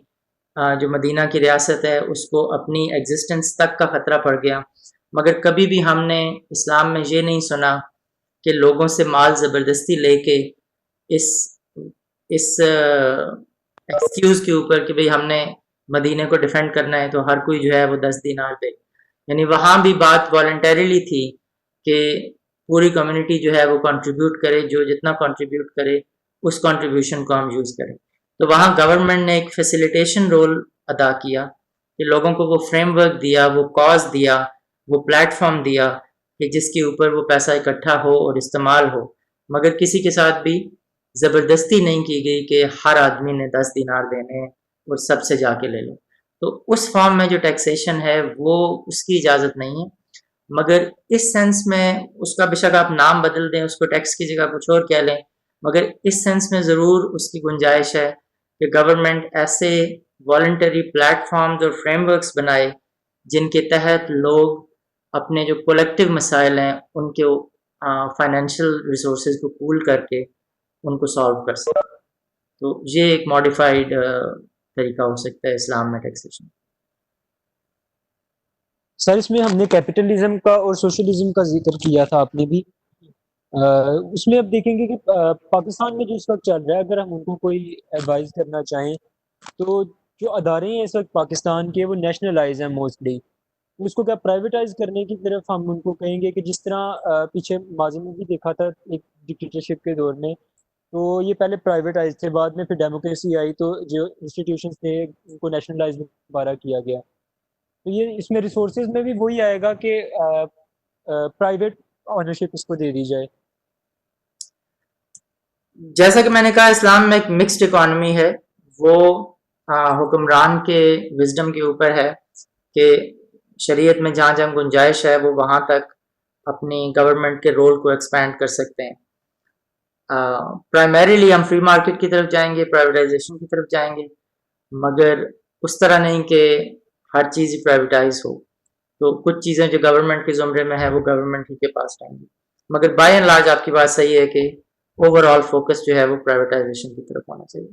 [SPEAKER 1] جو مدینہ کی ریاست ہے اس کو اپنی ایگزسٹنس تک کا خطرہ پڑ گیا، مگر کبھی بھی ہم نے اسلام میں یہ نہیں سنا کہ لوگوں سے مال زبردستی لے کے اس ایکسکیوز کے اوپر کہ بھئی ہم نے مدینے کو ڈیفینڈ کرنا ہے تو ہر کوئی جو ہے وہ 10 دینار دے، یعنی وہاں بھی بات والنٹریلی تھی کہ پوری کمیونٹی جو ہے وہ کنٹریبیوٹ کرے، جو جتنا کنٹریبیوٹ کرے اس کنٹریبیوشن کو ہم یوز کریں. تو وہاں گورنمنٹ نے ایک فیسیلیٹیشن رول ادا کیا کہ لوگوں کو وہ فریم ورک دیا، وہ کاز دیا، وہ پلیٹ فارم دیا کہ جس کے اوپر وہ پیسہ اکٹھا ہو اور استعمال ہو، مگر کسی کے ساتھ بھی زبردستی نہیں کی گئی کہ ہر آدمی نے 10 دینار دینے ہیں اور سب سے جا کے لے لو. تو اس فارم میں جو ٹیکسیشن ہے وہ اس کی اجازت نہیں ہے، مگر اس سینس میں اس کا بے شک آپ نام بدل دیں، اس کو ٹیکس کی جگہ کچھ اور کہہ لیں، مگر اس سینس میں ضرور اس کی گنجائش ہے کہ گورنمنٹ ایسے والنٹری پلیٹ فارمز اور فریم ورکس بنائے جن کے تحت لوگ اپنے جو کولیکٹیو مسائل ہیں ان کے فائنینشیل ریسورسز کو پول کر کے ان کو سالو کر سکیں. تو یہ ایک ماڈیفائڈ طریقہ ہو سکتا ہے اسلام میں ٹیکسیشن.
[SPEAKER 3] سر اس میں ہم نے کیپٹلزم کا اور سوشلزم کا ذکر کیا تھا آپ نے بھی. اس میں اب دیکھیں گے کہ پاکستان میں جو اس وقت چل رہا ہے، اگر ہم ان کو کوئی ایڈوائز کرنا چاہیں تو جو ادارے ہیں اس وقت پاکستان کے وہ نیشنلائز ہیں موسٹلی. اس کو کیا پرائیویٹائز کرنے کی طرف ہم ان کو کہیں گے کہ جس طرح پیچھے ماضی میں بھی دیکھا تھا ایک ڈکٹیٹرشپ کے دور میں، تو یہ پہلے پرائیویٹائز تھے، بعد میں پھر ڈیموکریسی آئی تو جو انسٹیٹیوشنز تھے ان کو نیشنلائز دوبارہ کیا گیا. تو یہ اس میں ریسورسز میں بھی وہی آئے گا کہ پرائیویٹ آنرشپ اس کو دے دی جائے.
[SPEAKER 1] جیسا کہ میں نے کہا اسلام میں ایک مکسڈ اکانومی ہے، وہ حکمران کے وزڈم کے اوپر ہے کہ شریعت میں جہاں جہاں گنجائش ہے وہ وہاں تک اپنی گورنمنٹ کے رول کو ایکسپینڈ کر سکتے ہیں. پرائمریلی ہم فری مارکیٹ کی طرف جائیں گے، پرائیویٹائزیشن کی طرف جائیں گے، مگر اس طرح نہیں کہ ہر چیز ہی پرائیویٹائز ہو. تو کچھ چیزیں جو گورنمنٹ کے زمرے میں ہے وہ گورنمنٹ ہی کے پاس جائیں گی، مگر بائی اینڈ لارج آپ کی بات صحیح ہے کہ اوور آل فوکس جو ہے وہ پرائیویٹائزیشن کی طرف ہونا چاہیے.